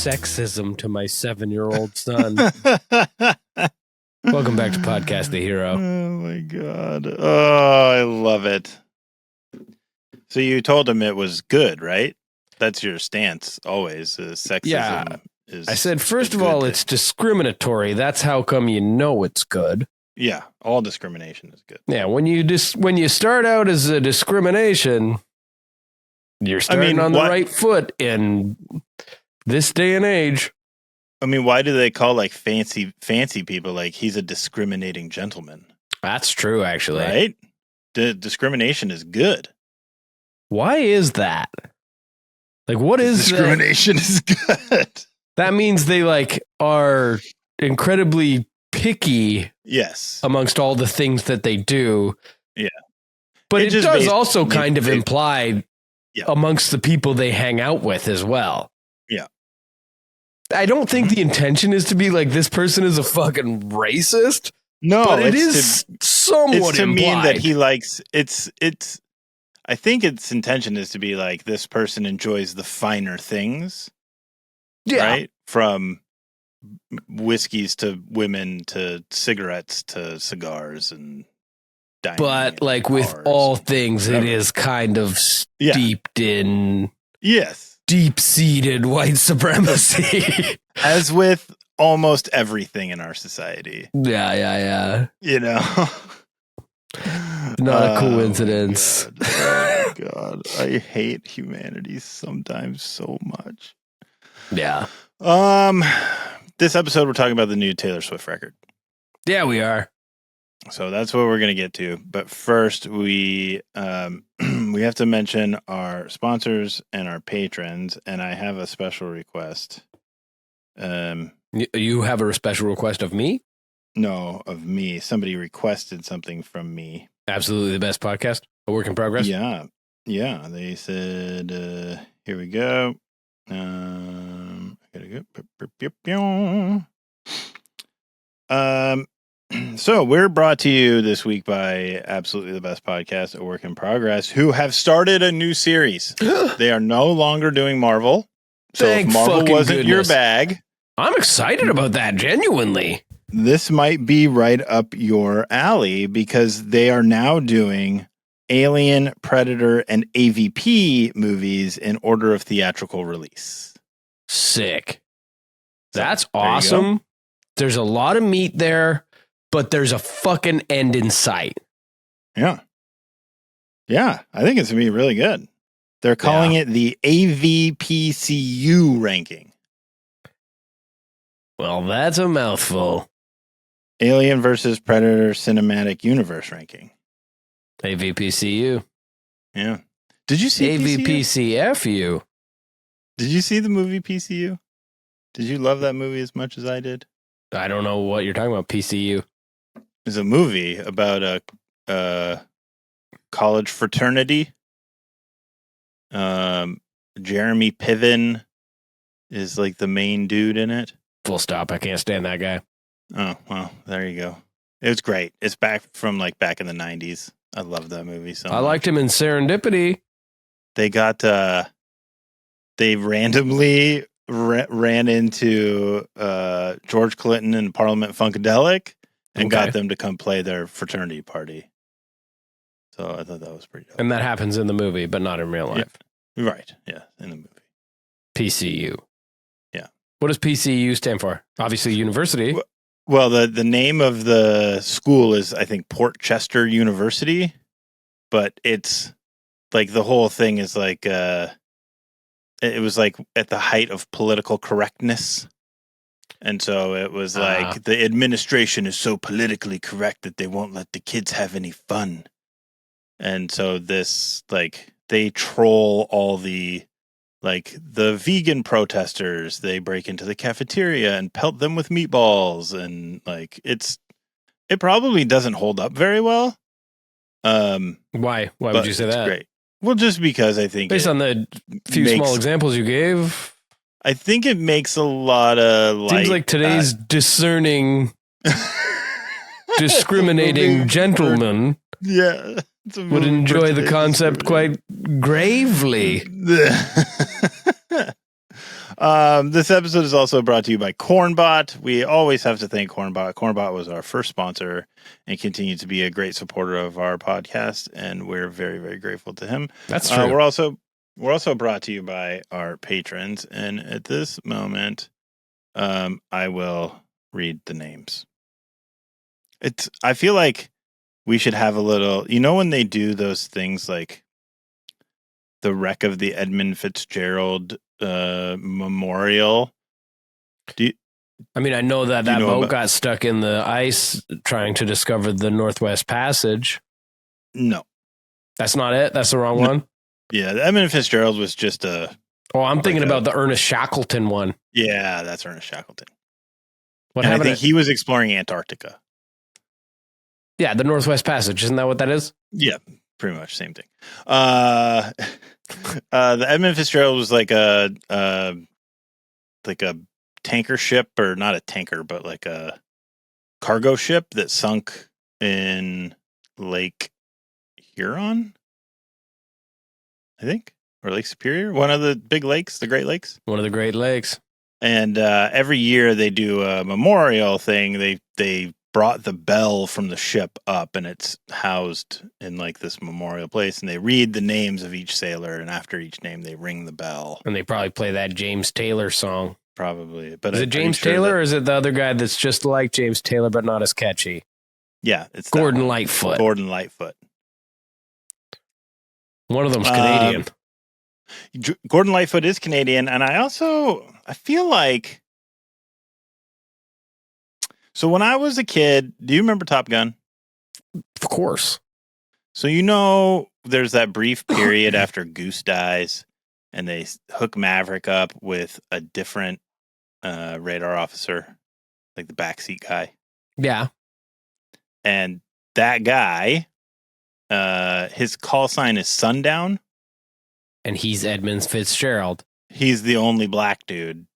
sexism to my 7-year-old son. Welcome back to Podcast the Hero. Oh my God. Oh, I love it. So you told him it was good, right? That's your stance always. Sexism is. I said, first of all, it's discriminatory. That's how come you know it's good. Yeah, all discrimination is good. Yeah, when you start out as a discrimination, you're starting on the right foot in this day and age. I mean, why do they call like fancy people like he's a discriminating gentleman? That's true, actually. Right? Discrimination is good. Why is that? Like, what is discrimination is good? That means they like are incredibly picky. Yes. Amongst all the things that they do. Yeah. But it does also kind of imply amongst the people they hang out with as well. Yeah. I don't think the intention is to be like, this person is a fucking racist. No, but it is somewhat it's to implied. mean that he likes it's I think its intention is to be like this person enjoys the finer things. Yeah. Right? From whiskeys to women to cigarettes to cigars and dining. But like with all things, it is kind of steeped in deep-seated white supremacy. As with almost everything in our society. Yeah. You know? Not a coincidence. Oh, God. I hate humanity sometimes so much. Yeah. This episode, we're talking about the new Taylor Swift record. Yeah, we are. So that's what we're going to get to. But first, we have to mention our sponsors and our patrons. And I have a special request. You have a special request of me? No, of me. Somebody requested something from me. Absolutely the best podcast. A work in progress? Yeah. They said, here we go. So we're brought to you this week by Absolutely the Best Podcast, A Work in Progress, who have started a new series. They are no longer doing Marvel. So if Marvel wasn't your bag, I'm excited about that, genuinely. This might be right up your alley because they are now doing Alien, Predator, and AVP movies in order of theatrical release. Sick. That's awesome. There's a lot of meat there, but there's a fucking end in sight. Yeah. Yeah, I think it's going to be really good. They're calling it the AVPCU ranking. Well, that's a mouthful. Alien versus Predator Cinematic Universe ranking. AVPCU. Yeah. Did you see AVPCFU? Did you see the movie PCU? Did you love that movie as much as I did? I don't know what you're talking about, PCU. It's a movie about a college fraternity. Jeremy Piven is like the main dude in it. Full stop. I can't stand that guy. Oh, well, there you go. It was great. It's back from like back in the 90s. I love that movie so much. I liked him in Serendipity. They got, they randomly ran into George Clinton and Parliament Funkadelic and got them to come play their fraternity party. So I thought that was pretty dope. And that happens in the movie, but not in real life. Yeah. Right. Yeah, in the movie. PCU. Yeah. What does PCU stand for? Obviously, university. Well, the name of the school is, I think, Port Chester University, but it's like the whole thing is like it was like at the height of political correctness. And so it was like the administration is so politically correct that they won't let the kids have any fun. And so this, like, they troll all the, like, the vegan protesters. They break into the cafeteria and pelt them with meatballs. And, like, it probably doesn't hold up very well. Why? Why would you say that? Great. Well, just because I think based on the few small examples you gave, I think it makes a lot of light. Seems like today's discerning, discriminating gentleman would enjoy the concept quite gravely. This episode is also brought to you by Cornbot. We always have to thank Cornbot. Cornbot was our first sponsor and continues to be a great supporter of our podcast, and we're very, very grateful to him. That's true. We're also brought to you by our patrons, and at this moment, I will read the names. I feel like we should have a little, when they do those things like the wreck of the Edmund Fitzgerald memorial. I know that boat got stuck in the ice trying to discover the Northwest Passage. No. That's not it? That's the wrong one? Yeah, the Edmund Fitzgerald was just a... Oh, I'm thinking about the Ernest Shackleton one. Yeah, that's Ernest Shackleton. I think he was exploring Antarctica. Yeah, the Northwest Passage. Isn't that what that is? Yeah, pretty much same thing. The Edmund Fitzgerald was like a tanker ship, or not a tanker, but like a cargo ship that sunk in Lake Huron, I think, or Lake Superior, one of the big lakes, the Great Lakes. One of the Great Lakes. And every year they do a memorial thing. They brought the bell from the ship up, and it's housed in like this memorial place, and they read the names of each sailor, and after each name they ring the bell. And they probably play that James Taylor song. Probably. But is it James Taylor, or is it the other guy that's just like James Taylor but not as catchy? Yeah, it's Gordon Lightfoot. Gordon Lightfoot. One of them's Canadian. Gordon Lightfoot is Canadian, and I feel like... So when I was a kid, do you remember Top Gun? Of course. So there's that brief period after Goose dies, and they hook Maverick up with a different radar officer, like the backseat guy. Yeah. And that guy, his call sign is Sundown. And he's Edmund Fitzgerald. He's the only black dude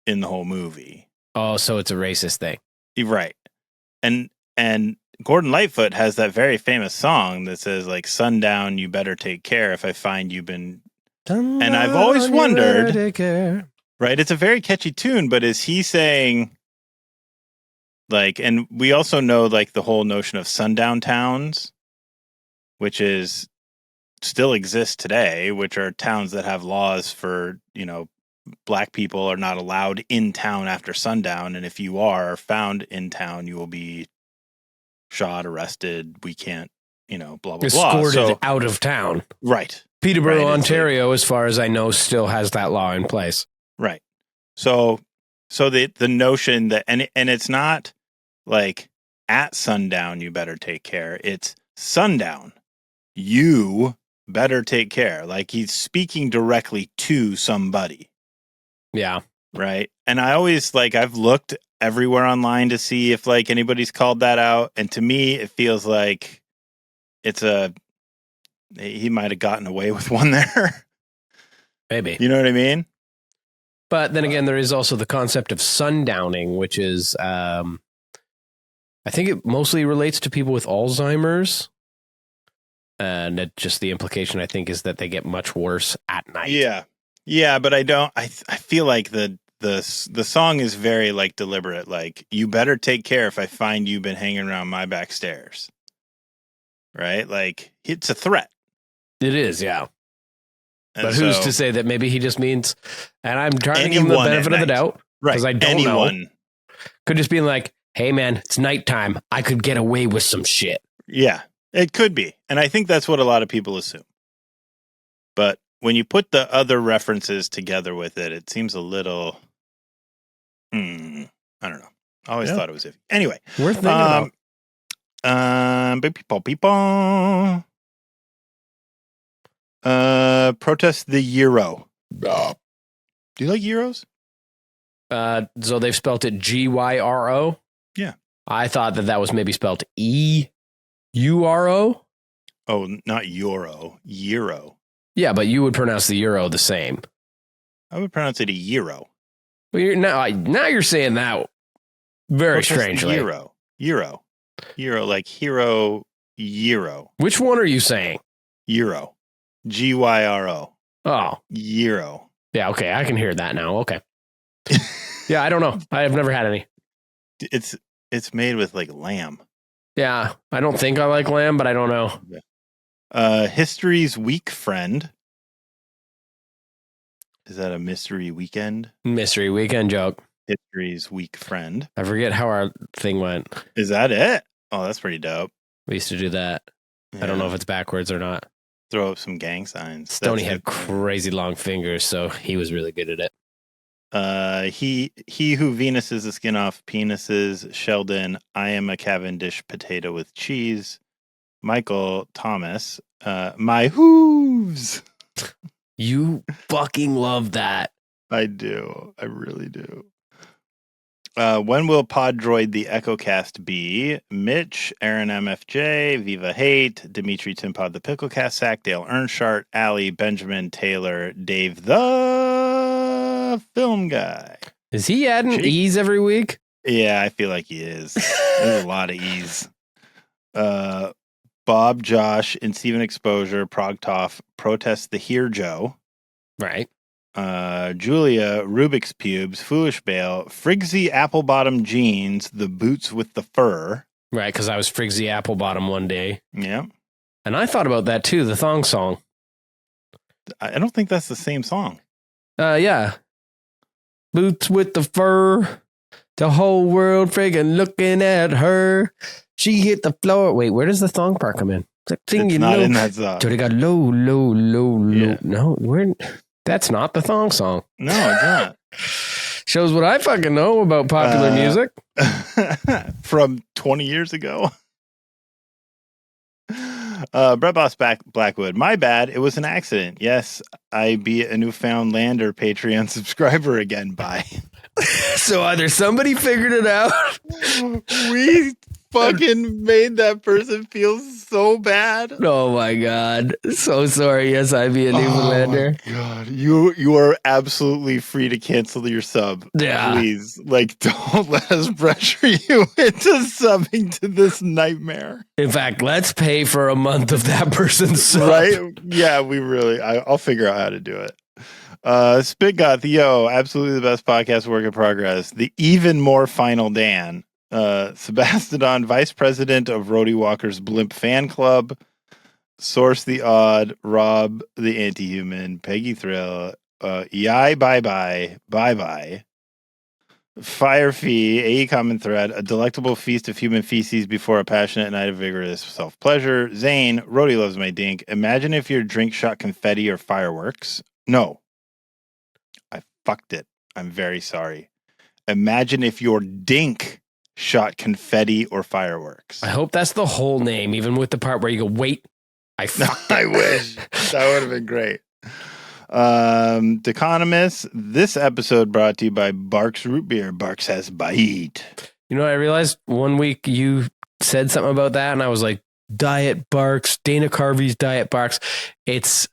in the whole movie. Oh, so it's a racist thing. Right. And Gordon Lightfoot has that very famous song that says, like, sundown, you better take care if I find you've been... Sundown, and I've always wondered... Right? It's a very catchy tune, but is he saying... Like, and we also know, like, the whole notion of sundown towns, which is... still exist today, which are towns that have laws for, black people are not allowed in town after sundown, and if you are found in town, you will be shot, arrested. We can't, blah, blah, blah. Escorted out of town. Right. Peterborough, Ontario, as far as I know, still has that law in place. Right. So the notion that, and it's not like at sundown, you better take care. It's sundown. You better take care. Like he's speaking directly to somebody. Yeah. Right. And I always I've looked everywhere online to see if anybody's called that out. And to me, it feels like he might have gotten away with one there. Maybe. You know what I mean? But then again, there is also the concept of sundowning, which is, I think it mostly relates to people with Alzheimer's. And just the implication, I think, is that they get much worse at night. Yeah. Yeah, but I feel like the song is very deliberate. Like, you better take care if I find you've been hanging around my back stairs. Right? Like, it's a threat. It is, yeah. And but who's to say that maybe he just means, and I'm trying to give him the benefit of the doubt. Right. Because I don't know. Could just be like, hey man, it's nighttime. I could get away with some shit. Yeah, it could be. And I think that's what a lot of people assume. But when you put the other references together with it, it seems a little, I don't know. I always thought it was iffy. Anyway. Worth thinking about. People. Protest the euro. Do you like euros? So they've spelt it Gyro? Yeah. I thought that was maybe spelled EURO. Oh, not euro. Euro. Yeah, but you would pronounce the euro the same. I would pronounce it a euro. Well, now you're saying that very strangely. Euro, like hero, euro. Which one are you saying? Euro. Gyro. Oh. Euro. Yeah, okay, I can hear that now. Okay. Yeah, I don't know. I have never had any. It's made with like lamb. Yeah, I don't think I like lamb, but I don't know. History's Week Friend. Is that a mystery weekend? Mystery weekend joke. History's Week Friend. I forget how our thing went. Is that it? Oh, that's pretty dope. We used to do that. Yeah. I don't know if it's backwards or not. Throw up some gang signs. Stoney had crazy long fingers, so he was really good at it. He who Venuses the skin off penises. Sheldon, I am a Cavendish potato with cheese. Michael Thomas, my hooves. You fucking love that. I do. I really do. When will Poddroid the EchoCast be? Mitch, Aaron MFJ, Viva Hate, Dimitri Timpod the Picklecast, Sack, Dale Earnshart, Allie, Benjamin, Taylor, Dave the Film Guy. Is he adding E's every week? Yeah, I feel like he is. There's a lot of E's. Bob, Josh, and Steven Exposure, Progtoff, Protest the Here Joe. Right. Julia, Rubik's Pubes, Foolish Bale, Frigsy Applebottom Jeans, the boots with the fur. Right, because I was Frigsy Applebottom one day. Yeah. And I thought about that too, the thong song. I don't think that's the same song. Yeah. Boots with the fur. The whole world friggin' looking at her. She hit the floor. Wait, where does the thong part come in? It's not in that song. So they got low, low, low, low. Yeah. No, that's not the thong song. No, it's not. Shows what I fucking know about popular music. From 20 years ago. Brett Boss Blackwood. My bad. It was an accident. Yes, I be a Newfoundlander Patreon subscriber again. Bye. So either somebody figured it out. We fucking made that person feel so bad. Oh my God. So sorry. Yes, I be a Newfoundlander. Oh my God. You are absolutely free to cancel your sub. Yeah. Please. Like, don't let us pressure you into subbing to this nightmare. In fact, let's pay for a month of that person's sub. Right? Yeah, I'll figure out how to do it. Spit Goth, yo, absolutely the best podcast work in progress. The even more final Dan. Sebastodon, vice president of Rhodey Walker's Blimp fan club. Source the Odd, Rob the Anti-Human, Peggy Thrill, Yai Bye Bye, Bye Bye. Fire Fee, A Common Thread, a delectable feast of human feces before a passionate night of vigorous self-pleasure. Zane, Rhodey loves my dink. Imagine if your drink shot confetti or fireworks. No. I fucked it. I'm very sorry. Imagine if your dink shot confetti or fireworks. I hope that's the whole name, even with the part where you go, wait, I fucked it. I wish. That would have been great. Deconomist, this episode brought to you by Barks Root Beer. Barks has bite. You know, I realized one week you said something about that, and I was like, Diet Barks, Dana Carvey's Diet Barks. It's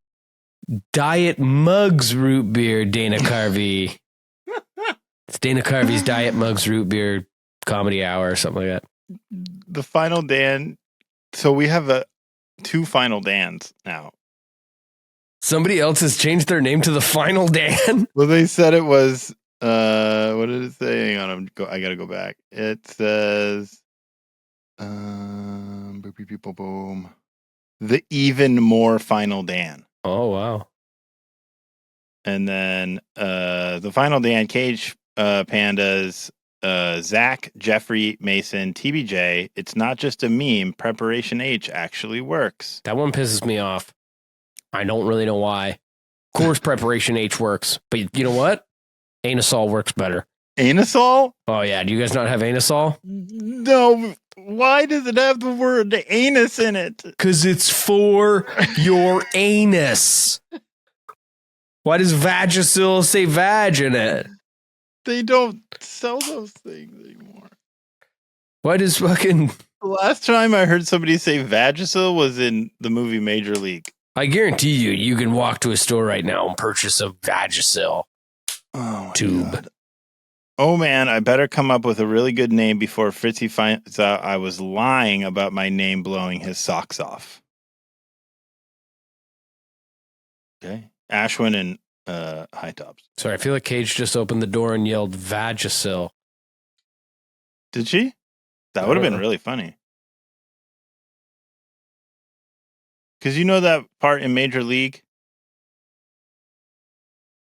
Diet Mugs Root Beer, Dana Carvey. It's Dana Carvey's Diet Mugs Root Beer Comedy Hour or something like that. The Final Dan. So we have two Final Dans now. Somebody else has changed their name to the Final Dan. Well, they said it was. What did it say? Hang on, I gotta go back. It says, boom, the even more Final Dan. Oh wow! And then the Final Dan Cage Pandas. Zach, Jeffrey, Mason, TBJ. It's not just a meme. Preparation H actually works. That one pisses me off. I don't really know why. Of course, Preparation H works, but you know what? Anusol works better. Anusol? Oh yeah. Do you guys not have Anusol? No. Why does it have the word anus in it? Because it's for your anus. Why does Vagisil say vag in it? They don't sell those things anymore. Why does fucking... The last time I heard somebody say Vagisil was in the movie Major League. I guarantee you can walk to a store right now and purchase a Vagisil tube. God. Oh man, I better come up with a really good name before Fritzy finds out I was lying about my name blowing his socks off. Okay. Ashwin and high tops. Sorry, I feel like Cage just opened the door and yelled Vagisil. Did she? That would have been really funny. Because you know that part in Major League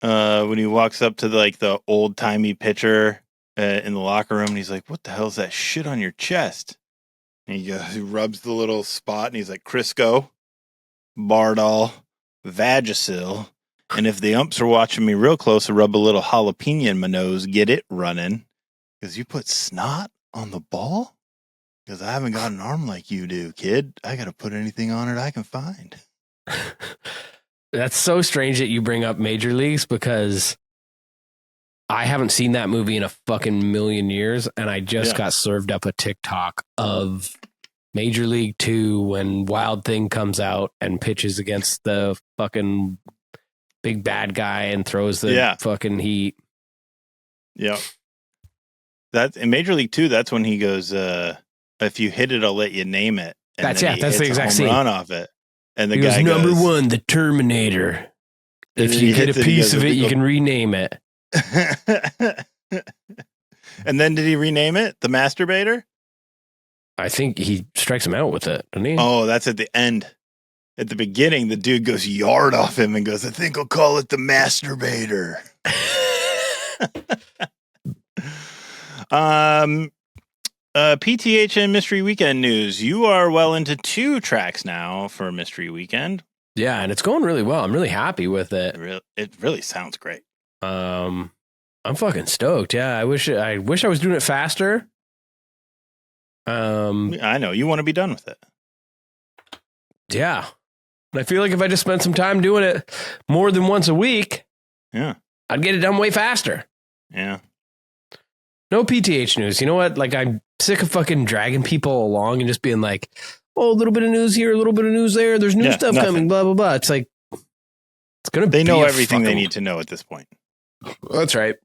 when he walks up to the old timey pitcher in the locker room, and he's like, "What the hell's that shit on your chest?" And he rubs the little spot, and he's like, "Crisco, Bardol, Vagisil, and if the umps are watching me real close, I rub a little jalapeno in my nose, get it running. Because you put snot on the ball? Because I haven't got an arm like you do, kid. I got to put anything on it I can find." That's so strange that you bring up Major Leagues, because I haven't seen that movie in a fucking million years, and I just got served up a TikTok of Major League 2 when Wild Thing comes out and pitches against the fucking big bad guy and throws the fucking heat. Yeah. That's in Major League 2, that's when he goes, if you hit it, I'll let you name it. And that's the exact scene. Run off it. And the he guy goes, "Number 1, the Terminator. If you get a piece of it, you can rename it." And then did he rename it? The Masturbator? I think he strikes him out with it, doesn't he? Oh, that's at the end. At the beginning, the dude goes yard off him and goes, "I think I'll call it the Masturbator." PTH and Mystery Weekend news. You are well into 2 tracks now for Mystery Weekend. Yeah, and it's going really well. I'm really happy with it. It really sounds great. I'm fucking stoked. Yeah, I wish I was doing it faster. I know you want to be done with it. Yeah, and I feel like if I just spent some time doing it more than once a week, I'd get it done way faster. Yeah. No PTH news. You know what? Like, I'm sick of fucking dragging people along and just being like, "Oh, a little bit of news here, a little bit of news there. There's new stuff coming, blah, blah, blah." It's like, it's going to be. They know everything they need to know at this point. That's right.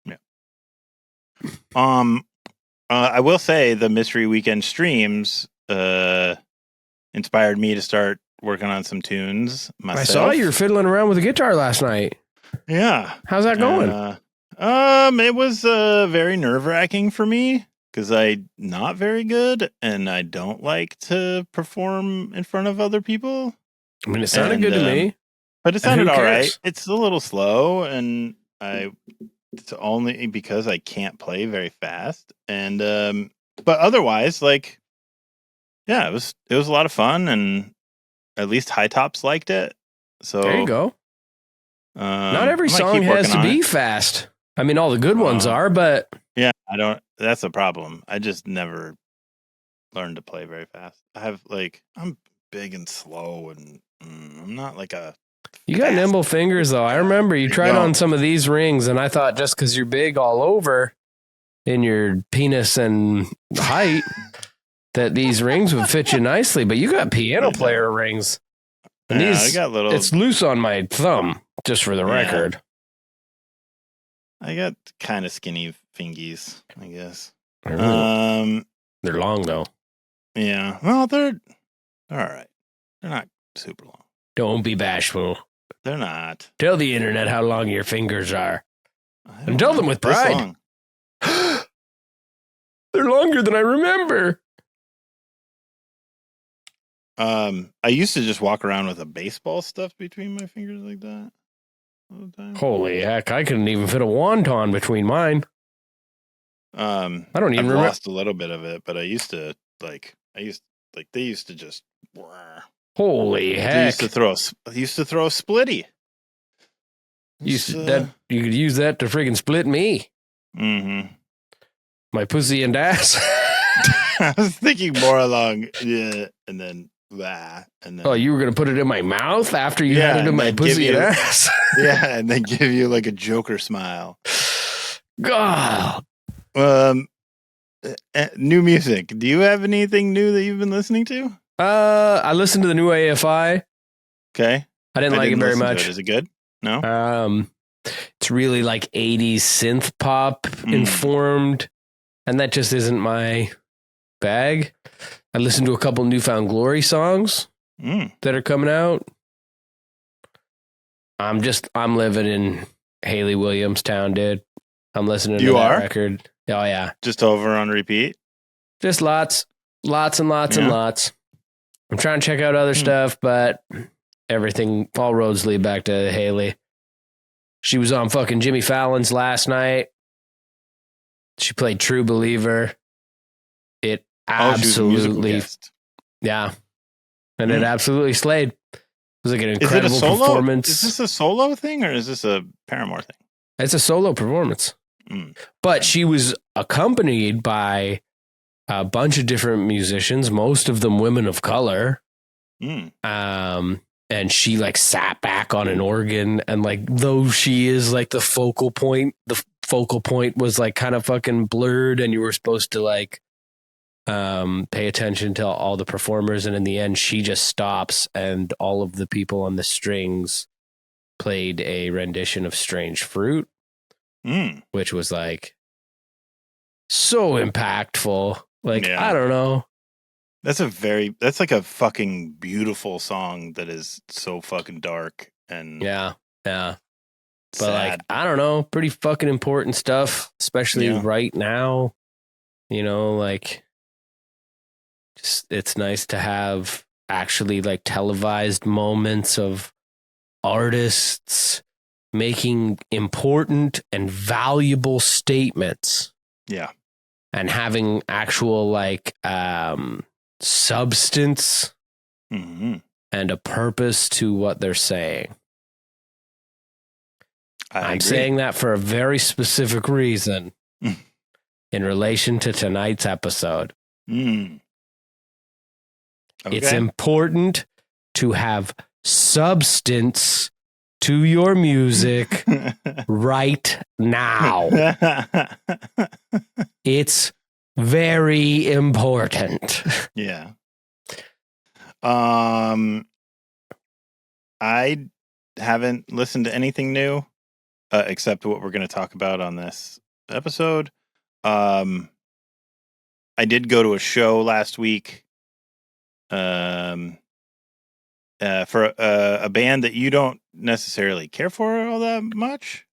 Yeah. I will say the Mystery Weekend streams inspired me to start working on some tunes myself. I saw you were fiddling around with a guitar last night. Yeah. How's that going? It was very nerve-wracking for me because I'm not very good and I don't like to perform in front of other people. I mean, it sounded good to me. But it sounded all right. It's a little slow, and it's only because I can't play very fast. And but otherwise, it was a lot of fun, and at least High Tops liked it. So there you go. Not every song has to be fast. I mean, all the good ones are, but yeah, I don't. That's a problem. I just never learned to play very fast. I'm big and slow, and I'm not like a. You got nimble fingers, though. I remember you tried on some of these rings, and I thought just because you're big all over in your penis and height, that these rings would fit you nicely. But you got piano player rings. And I got little. It's loose on my thumb, just for the record. I got kind of skinny fingies, I guess. They're long, though. Yeah. Well, they're all right. They're not super long. Don't be bashful. They're not. Tell the internet how long your fingers are. And tell them with pride. They're longer than I remember. I used to just walk around with a baseball stuffed between my fingers like that all the time. Holy heck, I couldn't even fit a wonton between mine. I don't even remember. I lost a little bit of it, but I used to they used to just. Holy heck! They used to throw a splitty. You could use that to friggin' split me. Mm-hmm. My pussy and ass. I was thinking more along, and then blah, and then. Oh, you were gonna put it in my mouth after you had it in my pussy and ass. Yeah, and then give you like a Joker smile. God. New music. Do you have anything new that you've been listening to? I listened to the new AFI. Okay. I didn't like it very much. Is it good? No. It's really like 80s synth pop informed, and that just isn't my bag. I listened to a couple Newfound Glory songs that are coming out. I'm living in Haley Williamstown, dude. I'm listening to You that are? record. Oh yeah. Just over on repeat. Just lots and lots and Yeah. lots. I'm trying to check out other stuff, but all roads lead back to Haley. She was on fucking Jimmy Fallon's last night. She played True Believer. It absolutely, yeah. And it absolutely slayed. It was like an incredible performance. Is this a solo thing or is this a Paramore thing? It's a solo performance. But she was accompanied by a bunch of different musicians, most of them women of color. And she like sat back on an organ, and like though she is like the focal point was like kind of fucking blurred, and you were supposed to like pay attention to all the performers, and in the end she just stops and all of the people on the strings played a rendition of Strange Fruit, which was like so impactful. Like, yeah. I don't know. That's like a fucking beautiful song that is so fucking dark and yeah. But sad. Like, I don't know, pretty fucking important stuff, especially right now. You know, like, just it's nice to have actually like televised moments of artists making important and valuable statements. Yeah. And having actual like substance and a purpose to what they're saying. I'm saying that for a very specific reason in relation to tonight's episode. Okay. It's important to have substance to your music right now. It's very important. Yeah. I haven't listened to anything new except what we're going to talk about on this episode. I did go to a show last week for a band that you don't necessarily care for all that much.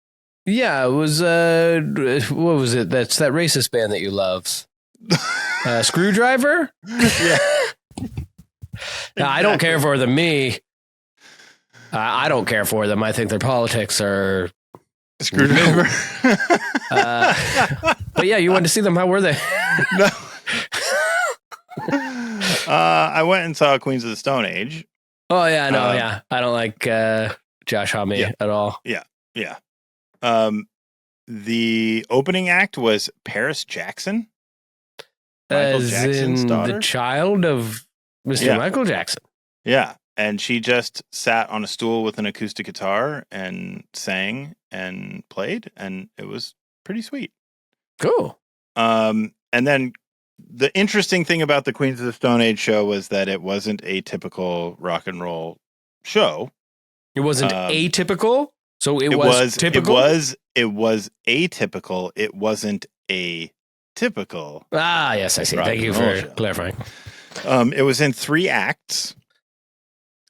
Yeah, it was what was it? That's that racist band that you love. Screwdriver? Yeah. No, I don't care for them. I don't care for them. I think their politics are Screwdriver. But yeah, you wanted to see them. How were they? No. I went and saw Queens of the Stone Age. Oh yeah, no, yeah. I don't like Josh Homme at all. Yeah. The opening act was Paris Jackson. Michael Jackson's daughter. The child of Mr. Michael Jackson. Yeah. And she just sat on a stool with an acoustic guitar and sang and played, and it was pretty sweet. Cool. And then the interesting thing about the Queens of the Stone Age show was that it wasn't a typical rock and roll show. It wasn't atypical? So it was typical? It was atypical. It wasn't a typical. Ah, yes, I see. Thank you for clarifying. It was in 3 acts.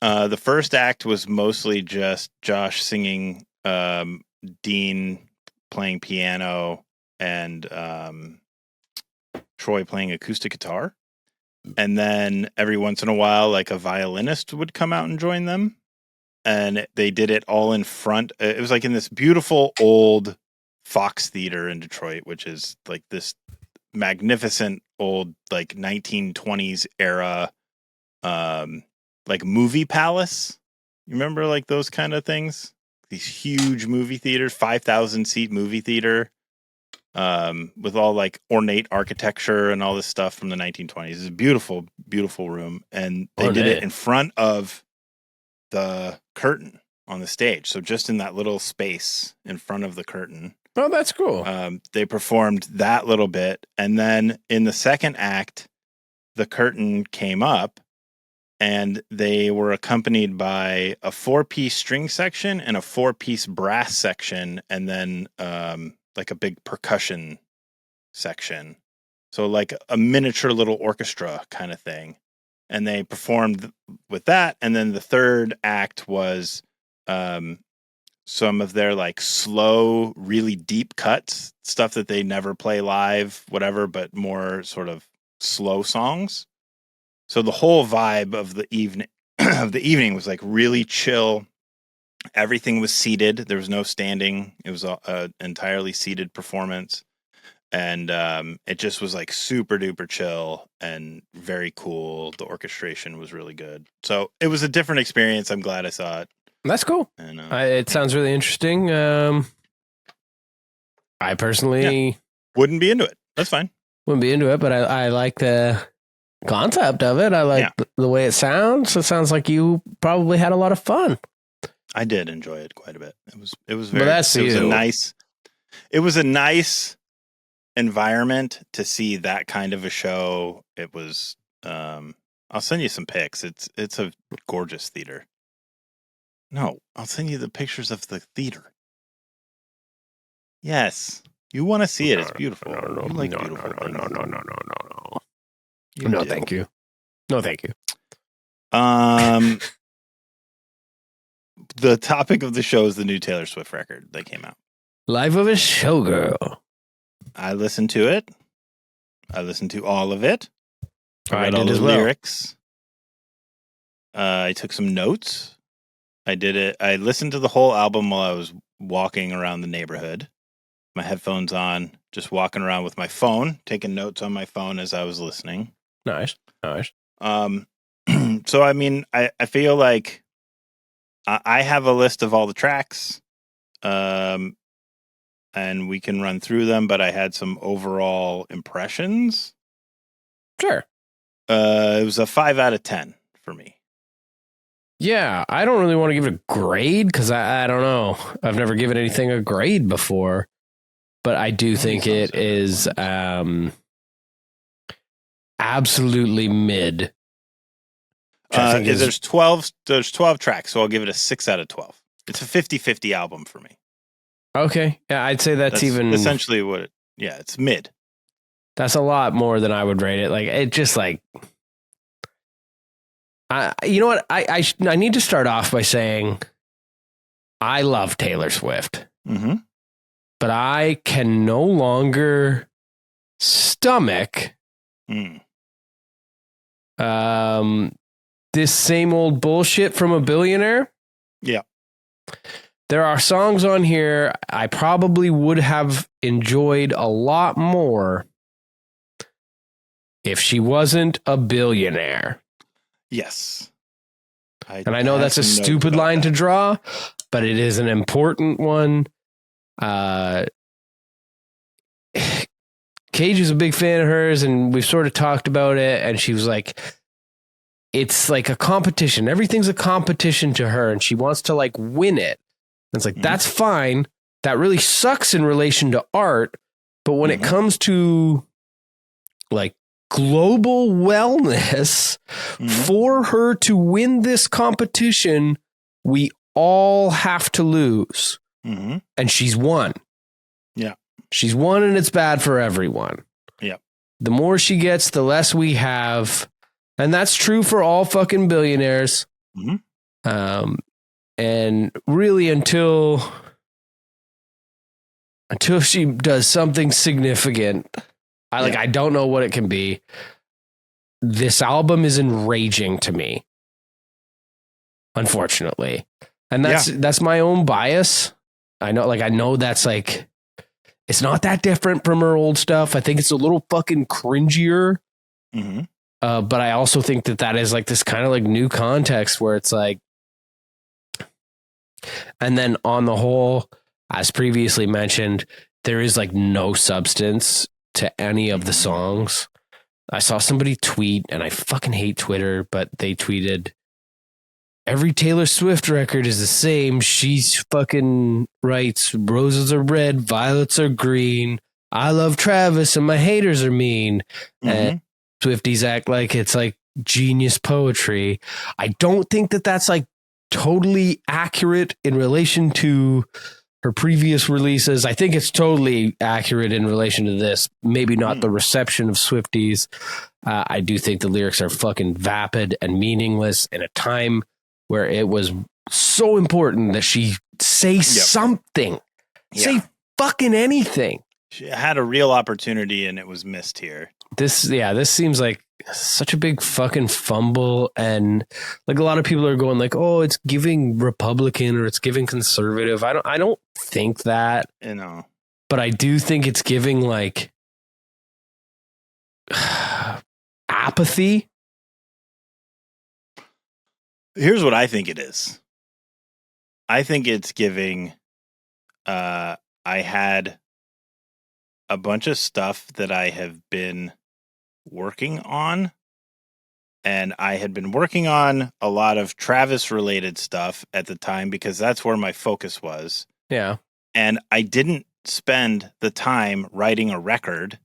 The first act was mostly just Josh singing, Dean playing piano, and Troy playing acoustic guitar. And then every once in a while, like a violinist would come out and join them. And they did it all in front. It was like in this beautiful old Fox Theater in Detroit, which is like this magnificent old, like 1920s era, like movie palace. You remember like those kind of things? These huge movie theaters, 5,000 seat movie theater, with all like ornate architecture and all this stuff from the 1920s. It's a beautiful, beautiful room. And they did it in front of the curtain on the stage. So just in that little space in front of the curtain. Oh, that's cool. They performed that little bit. And then in the second act, the curtain came up and they were accompanied by a 4-piece string section and a 4-piece brass section. And then like a big percussion section. So like a miniature little orchestra kind of thing. And they performed with that. And then the third act was some of their like slow, really deep cuts, stuff that they never play live, whatever, but more sort of slow songs. So the whole vibe of the evening was like really chill. Everything was seated. There was no standing. It was an entirely seated performance. And it just was like super duper chill and very cool. The orchestration was really good. So it was a different experience. I'm glad I saw it. That's cool. And, It sounds really interesting. I personally wouldn't be into it. That's fine. Wouldn't be into it, but I like the concept of it. I like the way it sounds. It sounds like you probably had a lot of fun. I did enjoy it quite a bit. It was very. Well, It was a nice environment to see that kind of a show. It was. I'll send you some pics. It's a gorgeous theater. No, I'll send you the pictures of the theater. Yes, you want to see it. It's beautiful. No, you like beautiful things. No. You No, do. thank you. No, thank you. The topic of the show is the new Taylor Swift record that came out. Life of a Showgirl. I listened to it. I listened to all of it. I read did all the as well. lyrics. I took some notes. I did it. I listened to the whole album while I was walking around the neighborhood. My headphones on, just walking around with my phone, taking notes on my phone as I was listening. Nice. So, I mean, I feel like I have a list of all the tracks, and we can run through them, but I had some overall impressions. Sure. It was a 5 out of 10 for me. Yeah, I don't really want to give it a grade because I don't know. I've never given anything a grade before, but I do think it is absolutely mid. There's 12 tracks, so I'll give it a 6 out of 12. It's a 50-50 album for me. Okay. Yeah, I'd say that's even essentially what it's mid. That's a lot more than I would rate it. Like it just like you know what? I need to start off by saying I love Taylor Swift. Mm-hmm. But I can no longer stomach this same old bullshit from a billionaire. Yeah. There are songs on here I probably would have enjoyed a lot more if she wasn't a billionaire. Yes. And I know that's a stupid line to draw, but it is an important one. Cage is a big fan of hers, and we've sort of talked about it, and she was like, it's like a competition. Everything's a competition to her, and she wants to like win it. And it's like, that's fine. That really sucks in relation to art. But when it comes to like global wellness, for her to win this competition, we all have to lose. And she's won. Yeah. She's won, and it's bad for everyone. Yeah. The more she gets, the less we have. And that's true for all fucking billionaires. And really until she does something significant, I don't know what it can be. This album is enraging to me, unfortunately. And that's my own bias. I know that's like, it's not that different from her old stuff. I think it's a little fucking cringier. But I also think that is like this kind of like new context where it's like, and then on the whole, as previously mentioned, there is like no substance to any of the songs. I saw somebody tweet, and I fucking hate Twitter, but they tweeted, every Taylor Swift record is the same. She's fucking writes, roses are red, violets are green. I love Travis and my haters are mean. And Swifties act like it's like genius poetry. I don't think that that's like totally accurate in relation to her previous releases. I think it's totally accurate in relation to this. Maybe not the reception of Swifties. I do think the lyrics are fucking vapid and meaningless in a time where it was so important that she Say something. Yeah. Say fucking anything. She had a real opportunity and it was missed here. This seems like such a big fucking fumble, and like a lot of people are going like, oh, it's giving Republican or it's giving conservative. I don't think that, You know. but I do think it's giving like apathy. Here's what I think it is. I think it's giving I had a bunch of stuff that I have been working on, and I had been working on a lot of Travis related stuff at the time because that's where my focus was. Yeah. And I didn't spend the time writing a record.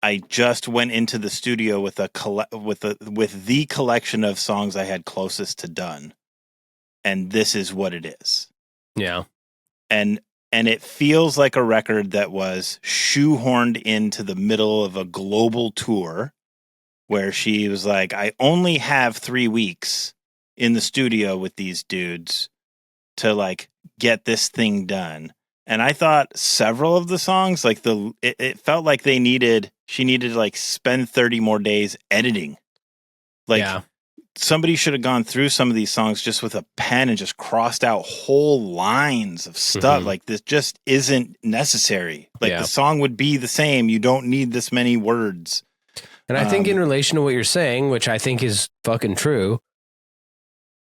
I just went into the studio with the collection of songs I had closest to done. And this is what it is. Yeah. And it feels like a record that was shoehorned into the middle of a global tour where she was like, I only have 3 weeks in the studio with these dudes to like get this thing done. And I thought several of the songs, like it felt like she needed to like spend 30 more days editing. Like somebody should have gone through some of these songs just with a pen and just crossed out whole lines of stuff. Mm-hmm. Like this just isn't necessary. Like the song would be the same. You don't need this many words. And I think in relation to what you're saying, which I think is fucking true,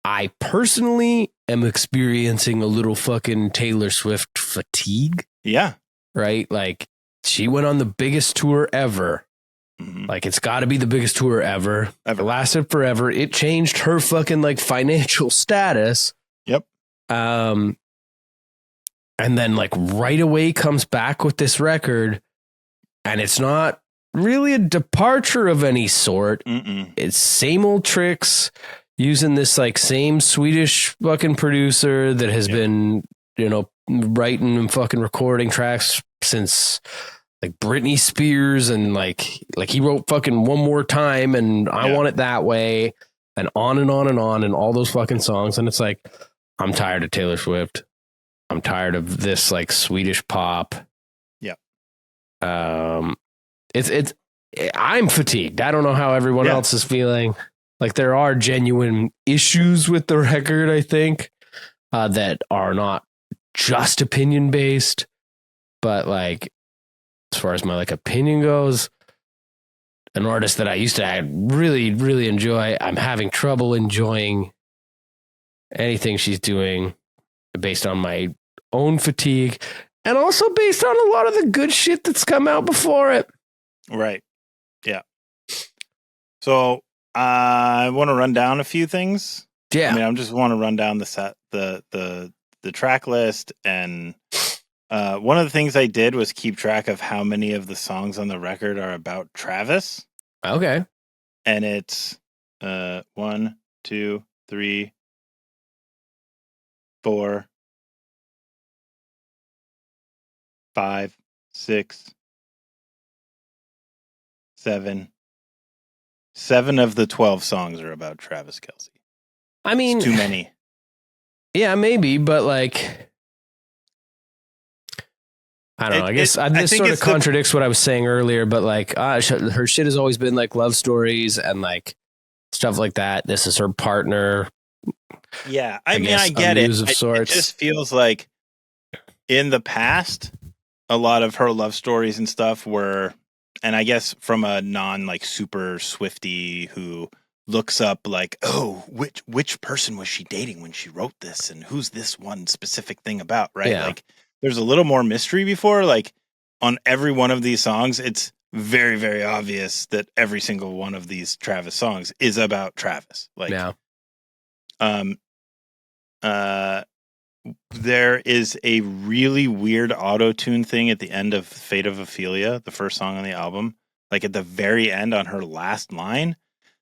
I personally am experiencing a little fucking Taylor Swift fatigue. Yeah. Right? Like she went on the biggest tour ever. Mm-hmm. Like it's got to be the biggest tour ever. It lasted forever. It changed her fucking like financial status. Yep. And then like right away comes back with this record, and it's not really a departure of any sort. Mm-mm. It's same old tricks using this like same Swedish fucking producer that has been, you know, writing and fucking recording tracks since like Britney Spears, and like he wrote fucking One More Time and I Want It That Way, and on and on and on, and all those fucking songs. And it's like, I'm tired of Taylor Swift. I'm tired of this like Swedish pop. Yeah. I'm fatigued. I don't know how everyone else is feeling. Like there are genuine issues with the record, I think, that are not just opinion based, but like, as far as my like opinion goes, an artist that I used to really, really enjoy, I'm having trouble enjoying anything she's doing based on my own fatigue, and also based on a lot of the good shit that's come out before it. Right. Yeah. So I want to run down a few things. Yeah. I mean, I just want to run down the track list, and one of the things I did was keep track of how many of the songs on the record are about Travis. Okay. And it's 1, 2, 3, 4, 5, 6, 7. 7 of the 12 songs are about Travis Kelce. I mean, it's too many. Yeah, maybe, but like, I don't know. I guess this sort of contradicts what I was saying earlier, but like, her shit has always been like love stories and like stuff like that. This is her partner. Yeah, I mean, I get it. Of sorts. It just feels like in the past, a lot of her love stories and stuff were, and I guess from a non like super Swiftie who looks up like, oh, which person was she dating when she wrote this, and who's this one specific thing about, right? Yeah. Like, there's a little more mystery before. Like on every one of these songs, it's very, very obvious that every single one of these Travis songs is about Travis. Like, there is a really weird auto-tune thing at the end of Fate of Ophelia, the first song on the album, like at the very end on her last line,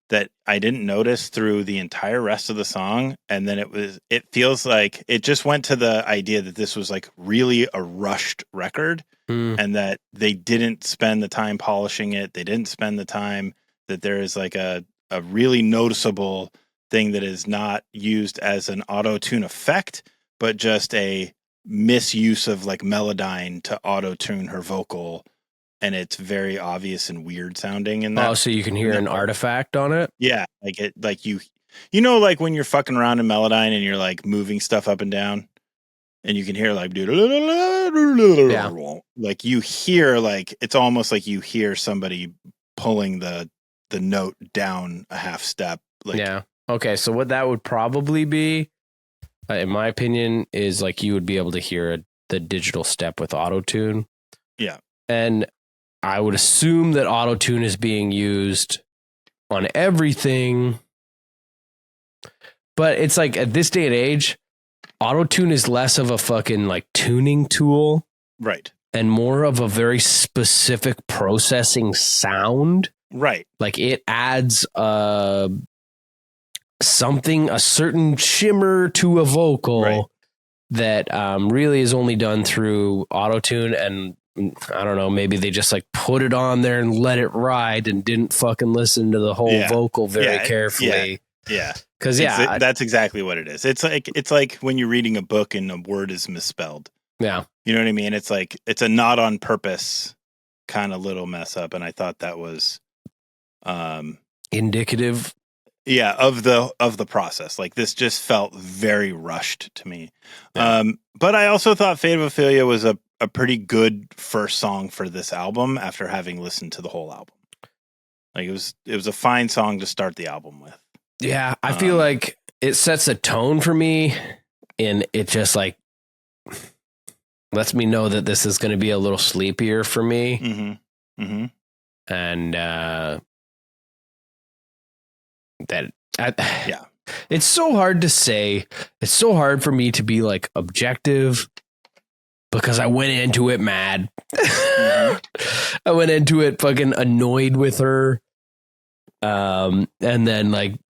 that I didn't notice through the entire rest of the song. And then it feels like it just went to the idea that this was like really a rushed record, and that they didn't spend the time polishing it. They didn't spend the time, that there is like a really noticeable thing that is not used as an auto-tune effect, but just a misuse of like Melodyne to auto tune her vocal, and it's very obvious and weird sounding in that. Oh, so you can hear an artifact on it? Yeah, like it, like you know, like when you're fucking around in Melodyne and you're like moving stuff up and down, and you can hear like, like you hear like it's almost like you hear somebody pulling the note down a half step. Like, yeah. Okay, so what that would probably be, in my opinion, is like you would be able to hear the digital step with auto-tune. Yeah. And I would assume that auto-tune is being used on everything. But it's like at this day and age, auto-tune is less of a fucking like tuning tool. Right. And more of a very specific processing sound. Right. Like it adds something, a certain shimmer to a vocal that really is only done through auto-tune. And I don't know, maybe they just like put it on there and let it ride and didn't fucking listen to the whole vocal very carefully. Yeah. Because that's exactly what it is. It's like when you're reading a book and a word is misspelled. Yeah. You know what I mean? It's like it's a not on purpose kind of little mess up, and I thought that was indicative. Yeah, of the process. Like this just felt very rushed to me. Yeah. But I also thought Fate of Ophelia was a pretty good first song for this album after having listened to the whole album. Like it was a fine song to start the album with. Yeah, I feel like it sets a tone for me, and it just like lets me know that this is going to be a little sleepier for me. Mm-hmm. Mm-hmm. And it's so hard to say. It's so hard for me to be like objective because I went into it mad. Mm-hmm. I went into it fucking annoyed with her. And then like,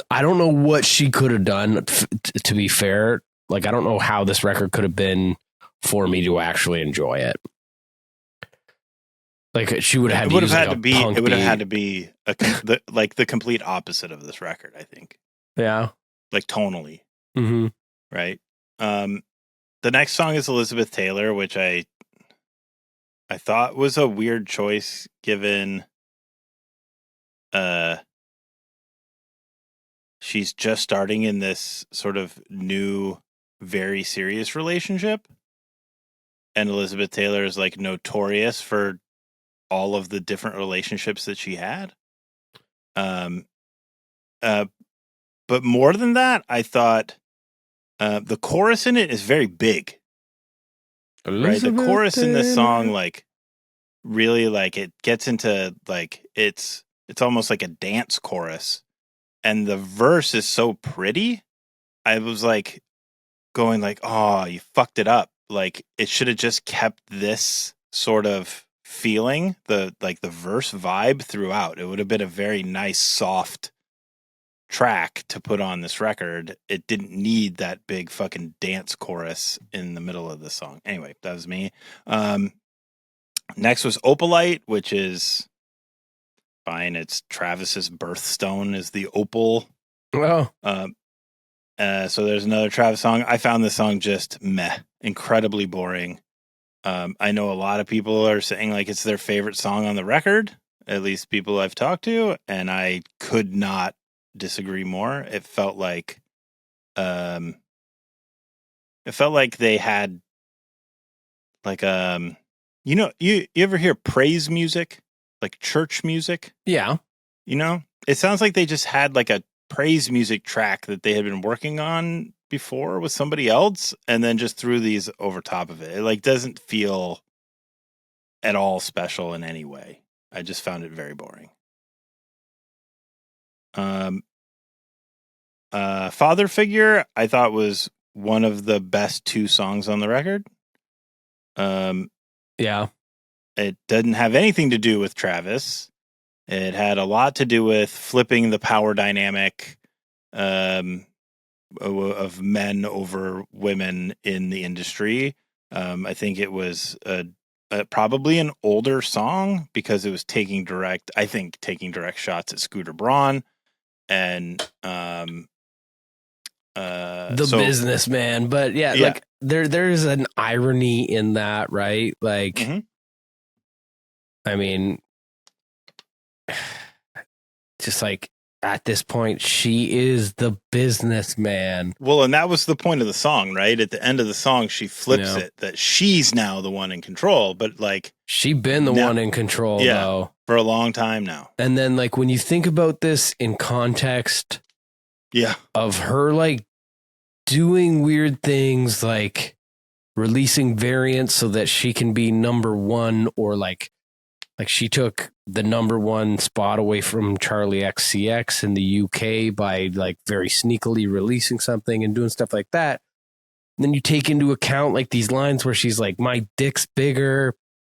I don't know what she could have done to be fair. Like, I don't know how this record could have been for me to actually enjoy it. Like she would have had to had to be. It would have had to be the complete opposite of this record. I think. Yeah. Like tonally. Mm-hmm. Right. The next song is Elizabeth Taylor, which I thought was a weird choice given. She's just starting in this sort of new, very serious relationship, and Elizabeth Taylor is like notorious for all of the different relationships that she had. But more than that, I thought the chorus in it is very big. Elizabeth right, the chorus Taylor. In this song, like, really, like, it gets into like it's almost like a dance chorus, and the verse is so pretty. I was like going like, oh, you fucked it up. Like, it should have just kept this sort of feeling, the verse vibe throughout. It would have been a very nice, soft track to put on this record. It didn't need that big fucking dance chorus in the middle of the song. Anyway, that was me. Next was Opalite, which is fine. It's Travis's birthstone is the opal. Oh. So there's another Travis song. I found this song just meh, incredibly boring. I know a lot of people are saying like it's their favorite song on the record, at least people I've talked to, and I could not disagree more. It felt like they had like you know, you ever hear praise music, like church music? Yeah. You know, it sounds like they just had like a praise music track that they had been working on before with somebody else and then just threw these over top of it. It like doesn't feel at all special in any way. I just found it very boring. Father Figure I thought was one of the best two songs on the record. Yeah. It didn't have anything to do with Travis. It had a lot to do with flipping the power dynamic of men over women in the industry. I think it was probably an older song because it was taking direct shots at Scooter Braun and the businessman. But yeah, like there's an irony in that, right? Like, Mhm. I mean, just like at this point, she is the businessman. Well, and that was the point of the song, right? At the end of the song, she flips Yeah. it that she's now the one in control, but like She been the No. one in control, Yeah. though. for a long time now. And then, like, when you think about this in context Yeah. of her, like, doing weird things, like releasing variants so that she can be number one, or like she took the number one spot away from Charlie XCX in the UK by like very sneakily releasing something and doing stuff like that. And then you take into account like these lines where she's like, my dick's bigger,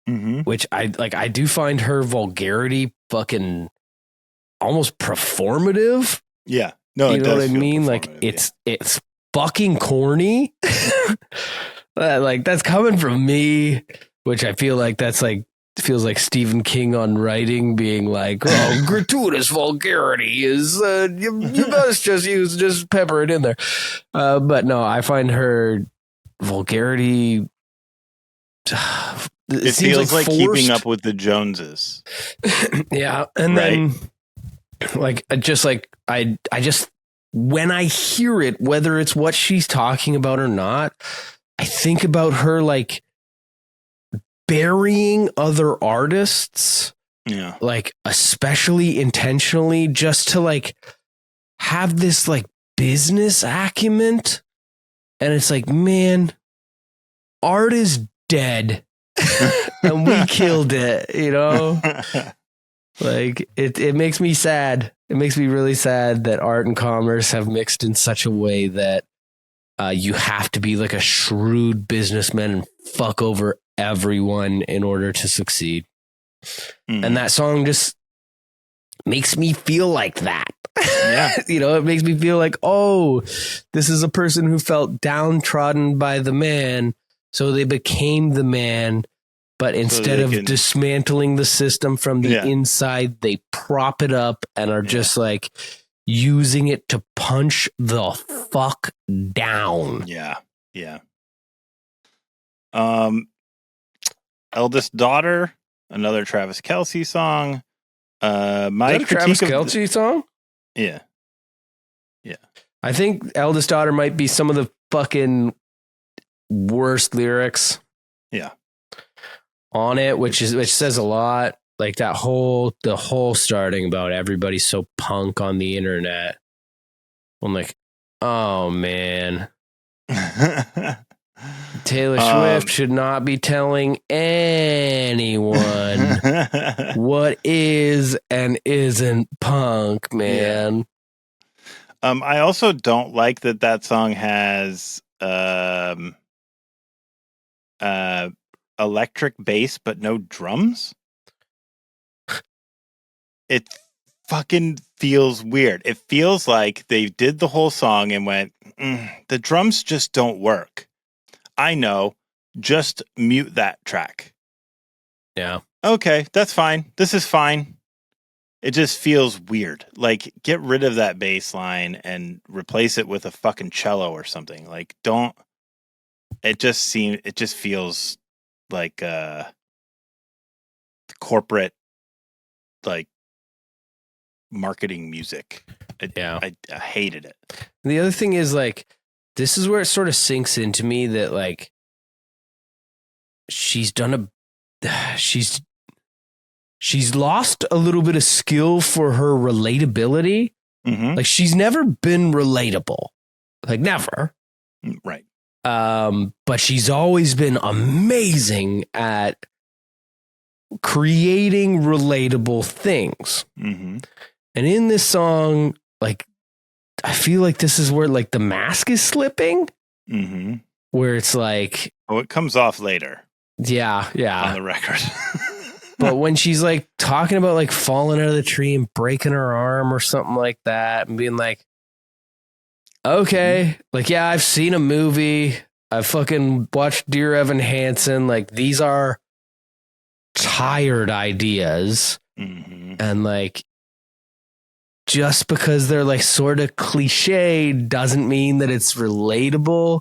Mm-hmm. which I do find her vulgarity fucking almost performative. Yeah. No, You it know what does I feel mean? Like performative, it's fucking corny. Like that's coming from me, which I feel like that's like feels like Stephen King on writing, being like, "Oh, gratuitous vulgarity is you must just pepper it in there." But no, I find her vulgarity. It seems feels like keeping forced. up with the Joneses. Yeah, and then like I just when I hear it, whether it's what she's talking about or not, I think about her like burying other artists, Yeah. like especially intentionally, just to like have this like business acumen. And it's like, man, art is dead and we killed it, you know? Like it makes me sad. It makes me really sad that art and commerce have mixed in such a way that you have to be like a shrewd businessman and fuck over everyone in order to succeed. And that song just makes me feel like that. Yeah. You know, it makes me feel like, oh, this is a person who felt downtrodden by the man, so they became the man. But instead of dismantling the system from the inside, they prop it up and are just like using it to punch the fuck down. Yeah. Yeah. Eldest Daughter, another Travis Kelce song. My Travis Kelce song? Yeah. Yeah. I think Eldest Daughter might be some of the fucking worst lyrics. Yeah. On it, which says a lot. Like the whole starting about everybody's so punk on the internet. I'm like, oh man, Taylor Swift should not be telling anyone what is and isn't punk, man. Yeah. I also don't like that song has electric bass but no drums. It fucking feels weird. It feels like they did the whole song and went, the drums just don't work. I know, just mute that track. Yeah. Okay, that's fine. This is fine. It just feels weird. Like, get rid of that bass line and replace it with a fucking cello or something. Like, don't. It just feels like corporate, like, marketing music. I hated it. The other thing is, like, this is where it sort of sinks into me that, like, she's lost a little bit of skill for her relatability. Mm-hmm. Like, she's never been relatable. Like, never. Right. But she's always been amazing at creating relatable things. Mm-hmm. And in this song, like, I feel like this is where, like, the mask is slipping. Mm-hmm. Where it's like... Oh, it comes off later. Yeah. On the record. But when she's, like, talking about, like, falling out of the tree and breaking her arm or something like that and being like, okay, like, yeah, I've seen a movie. I fucking watched Dear Evan Hansen. Like, these are tired ideas. Mm-hmm. And, like, just because they're, like, sort of cliche doesn't mean that it's relatable.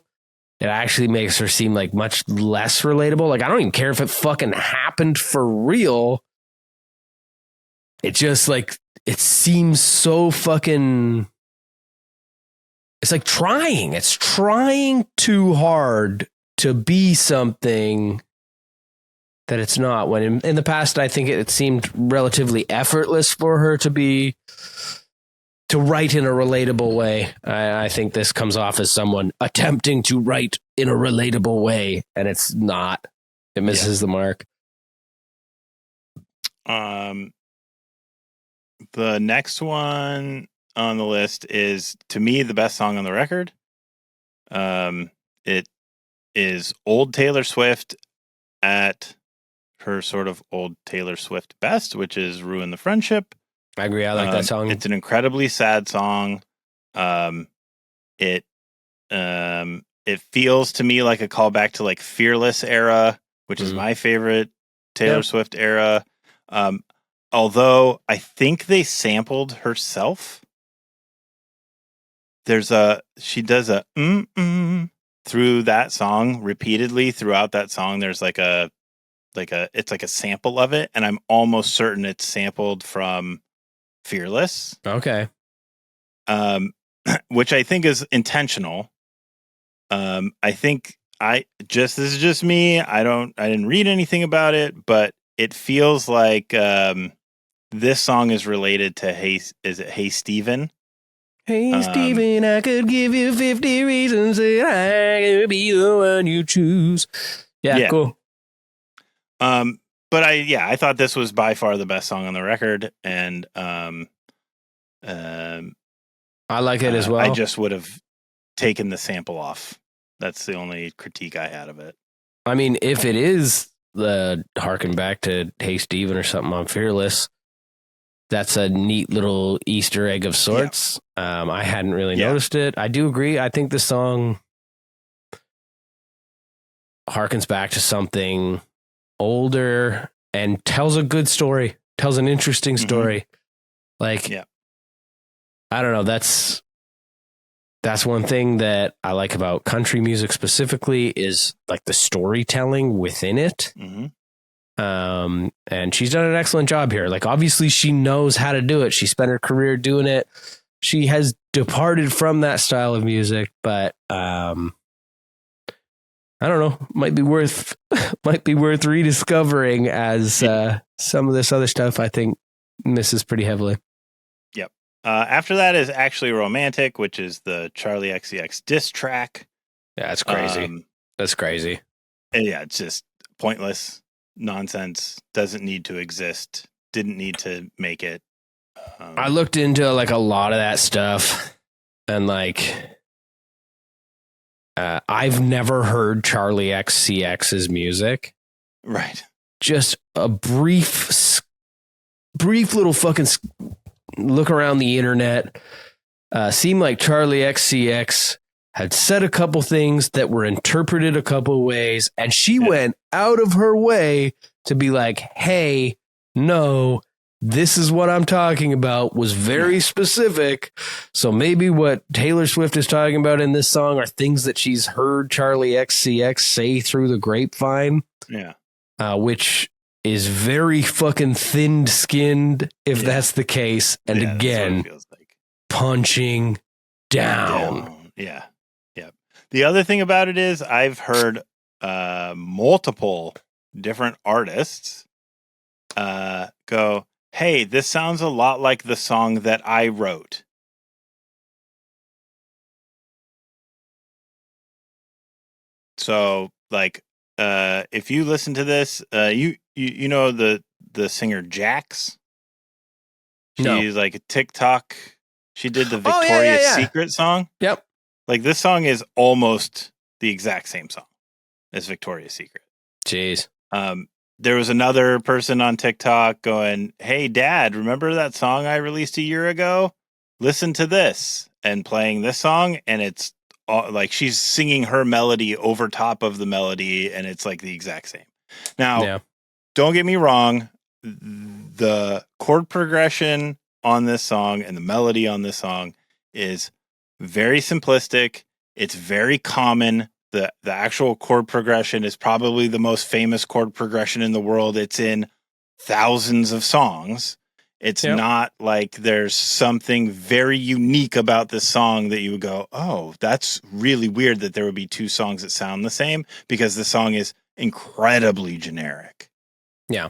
it actually makes her seem like much less relatable. Like, I don't even care if it fucking happened for real. It just like, it seems so fucking, it's like trying. It's trying too hard to be something that it's not. When in the past, I think it seemed relatively effortless for her to write in a relatable way. I think this comes off as someone attempting to write in a relatable way, and it's not. It misses the mark. The next one on the list is, to me, the best song on the record. It is old Taylor Swift at her sort of old Taylor Swift best, which is Ruin the Friendship. I agree. I like that song. It's an incredibly sad song. It feels to me like a callback to like Fearless era, which is my favorite Taylor Swift era. Although I think they sampled herself. She does a through that song repeatedly throughout that song. There's it's like a sample of it, and I'm almost certain it's sampled from Fearless. Okay. Which I think is intentional. I think this is just me. I didn't read anything about it, but it feels like this song is related to Hey Stephen? Hey Stephen, I could give you 50 reasons that I could be the one you choose. Yeah, cool. But I thought this was by far the best song on the record, and I like it as well. I just would have taken the sample off. That's the only critique I had of it. I mean, if it is the harken back to Hey Stephen or something on Fearless, that's a neat little Easter egg of sorts. I hadn't really noticed it. I do agree. I think the song harkens back to something older and tells a good story, tells an interesting story. Like, I don't know. That's one thing that I like about country music specifically is like the storytelling within it. And she's done an excellent job here. Like, obviously she knows how to do it. She spent her career doing it. She has departed from that style of music, but I don't know, might be worth rediscovering, as some of this other stuff I think misses pretty heavily. Yep. After that is Actually Romantic, which is the Charlie XCX diss track. Yeah, that's crazy. That's crazy. Yeah, it's just pointless nonsense. Doesn't need to exist. Didn't need to make it. I looked into like a lot of that stuff, and like I've never heard Charlie XCX's music. Right. Just a brief little fucking look around the internet. Seemed like Charlie XCX had said a couple things that were interpreted a couple ways, and she went out of her way to be like, hey, no, this is what I'm talking about, was very specific. So maybe what Taylor Swift is talking about in this song are things that she's heard Charlie XCX say through the grapevine. Yeah. Which is very fucking thin-skinned if that's the case. And again, like. Punching down. Yeah. The other thing about it is I've heard multiple different artists go, hey, this sounds a lot like the song that I wrote. So, like, if you listen to this, you know the singer Jax? She's like a TikTok. She did the Victoria's Secret song. Yep. Like, this song is almost the exact same song as Victoria's Secret. Jeez. There was another person on TikTok going, hey, Dad, remember that song I released a year ago? Listen to this. And playing this song, and it's like she's singing her melody over top of the melody, and it's like the exact same. Now, don't get me wrong. The chord progression on this song and the melody on this song is very simplistic. It's very common. The actual chord progression is probably the most famous chord progression in the world. It's in thousands of songs. It's not like there's something very unique about this song that you would go, oh, that's really weird that there would be two songs that sound the same, because the song is incredibly generic. Yeah.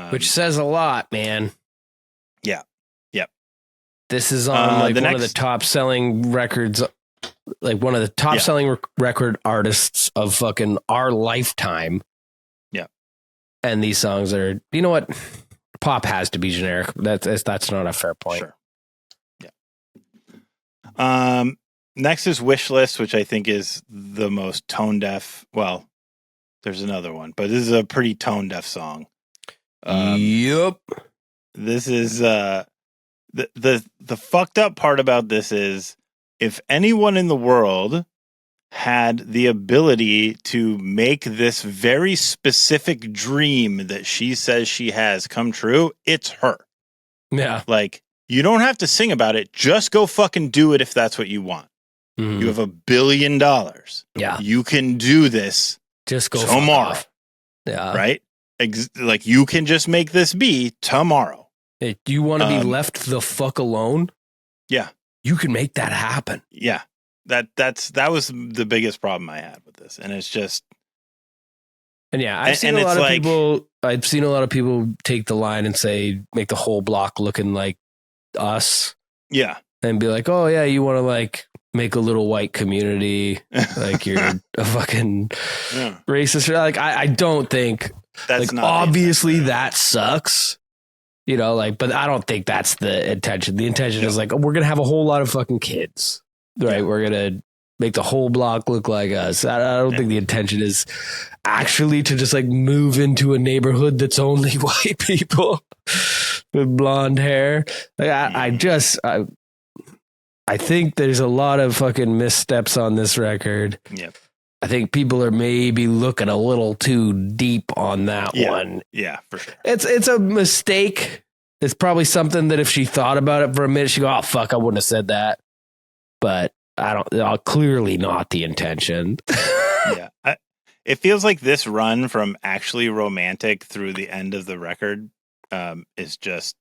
Which says a lot, man. Yeah. Yep. This is on one of the top selling records, like one of the top selling record artists of fucking our lifetime. Yeah. And these songs are, you know what? Pop has to be generic. That's not a fair point. Sure. Yeah. Next is Wish List, which I think is the most tone deaf. Well, there's another one, but this is a pretty tone deaf song. Yep. This is the fucked up part about this is, if anyone in the world had the ability to make this very specific dream that she says she has come true, it's her. Yeah. Like, you don't have to sing about it. Just go fucking do it if that's what you want. You have $1 billion. Yeah. You can do this. Just go tomorrow. Yeah. Right? Like, you can just make this be tomorrow. Hey, do you want to be left the fuck alone? Yeah. You can make that happen. Yeah. That was the biggest problem I had with this. And it's just. And yeah, I've seen a lot of people take the line and say, make the whole block looking like us. Yeah. And be like, oh yeah, you want to like make a little white community, like you're a fucking racist. Like, I don't think that's, like, not obviously that sucks. You know, like, but I don't think that's the intention. The intention is like, oh, we're going to have a whole lot of fucking kids, right? Yeah. We're going to make the whole block look like us. I don't think the intention is actually to just like move into a neighborhood that's only white people with blonde hair. Like, I think there's a lot of fucking missteps on this record. Yep. I think people are maybe looking a little too deep on that one. Yeah, for sure. It's a mistake. It's probably something that if she thought about it for a minute, she'd go, oh, fuck, I wouldn't have said that. But clearly not the intention. Yeah. It feels like this run from actually romantic through the end of the record is just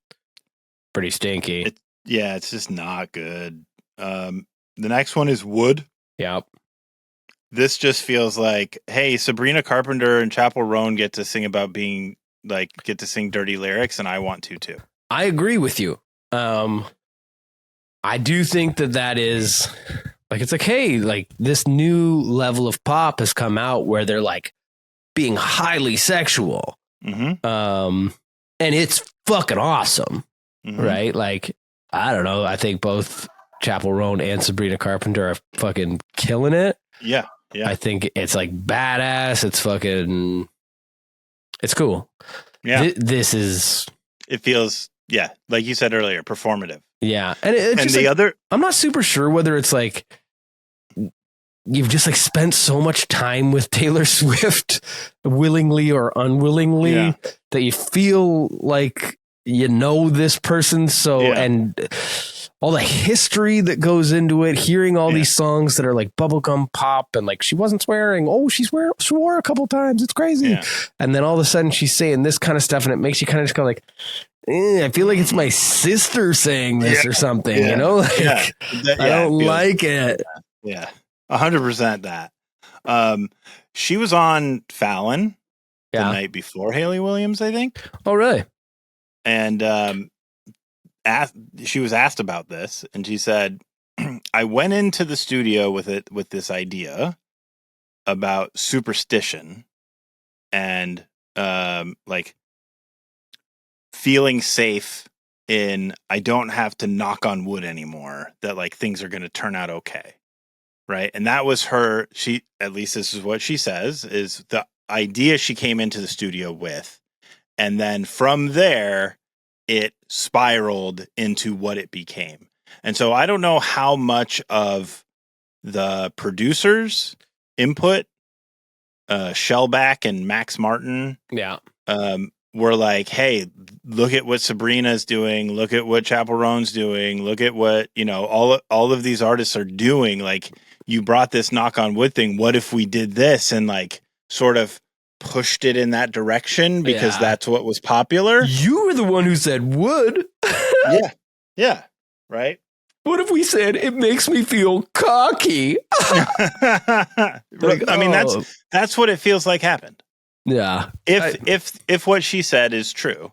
pretty stinky. It's just not good. The next one is Wood. Yep. This just feels like, hey, Sabrina Carpenter and Chappell Roan get to sing dirty lyrics, and I want to too. I agree with you. I do think that is like, it's like, hey, like this new level of pop has come out where they're like being highly sexual. Mm-hmm. And it's fucking awesome. Mm-hmm. Right? Like, I don't know. I think both Chappell Roan and Sabrina Carpenter are fucking killing it. Yeah. Yeah. I think it's like badass. It's cool. Yeah. It feels, like you said earlier, performative. Yeah. And it's just like, I'm not super sure whether it's like you've just like spent so much time with Taylor Swift, willingly or unwillingly, that you feel like you know this person. So, and all the history that goes into it, hearing all these songs that are like bubblegum pop, and like, she wasn't swearing. Oh, she swore a couple times. It's crazy. Yeah. And then all of a sudden she's saying this kind of stuff, and it makes you kind of just go like, I feel like it's my sister saying this or something, you know? Like, I don't like it. Yeah. 100% that. She was on Fallon the night before Haley Williams, I think. Oh, really? And she was asked about this, and she said, I went into the studio with this idea about superstition and like feeling safe in, I don't have to knock on wood anymore, that like things are going to turn out okay. Right. And that was at least this is what she says, is the idea she came into the studio with. And then from there, it spiraled into what it became. And so I don't know how much of the producers' input, Shellback and Max Martin, were like, hey, look at what Sabrina's doing. Look at what Chappell Roan's doing. Look at what, all of these artists are doing. Like, you brought this knock on wood thing. What if we did this and like sort of pushed it in that direction because that's what was popular? You were the one who said wood. Yeah. Yeah. Right. What if we said it makes me feel cocky? I mean, that's what it feels like happened. Yeah. If what she said is true.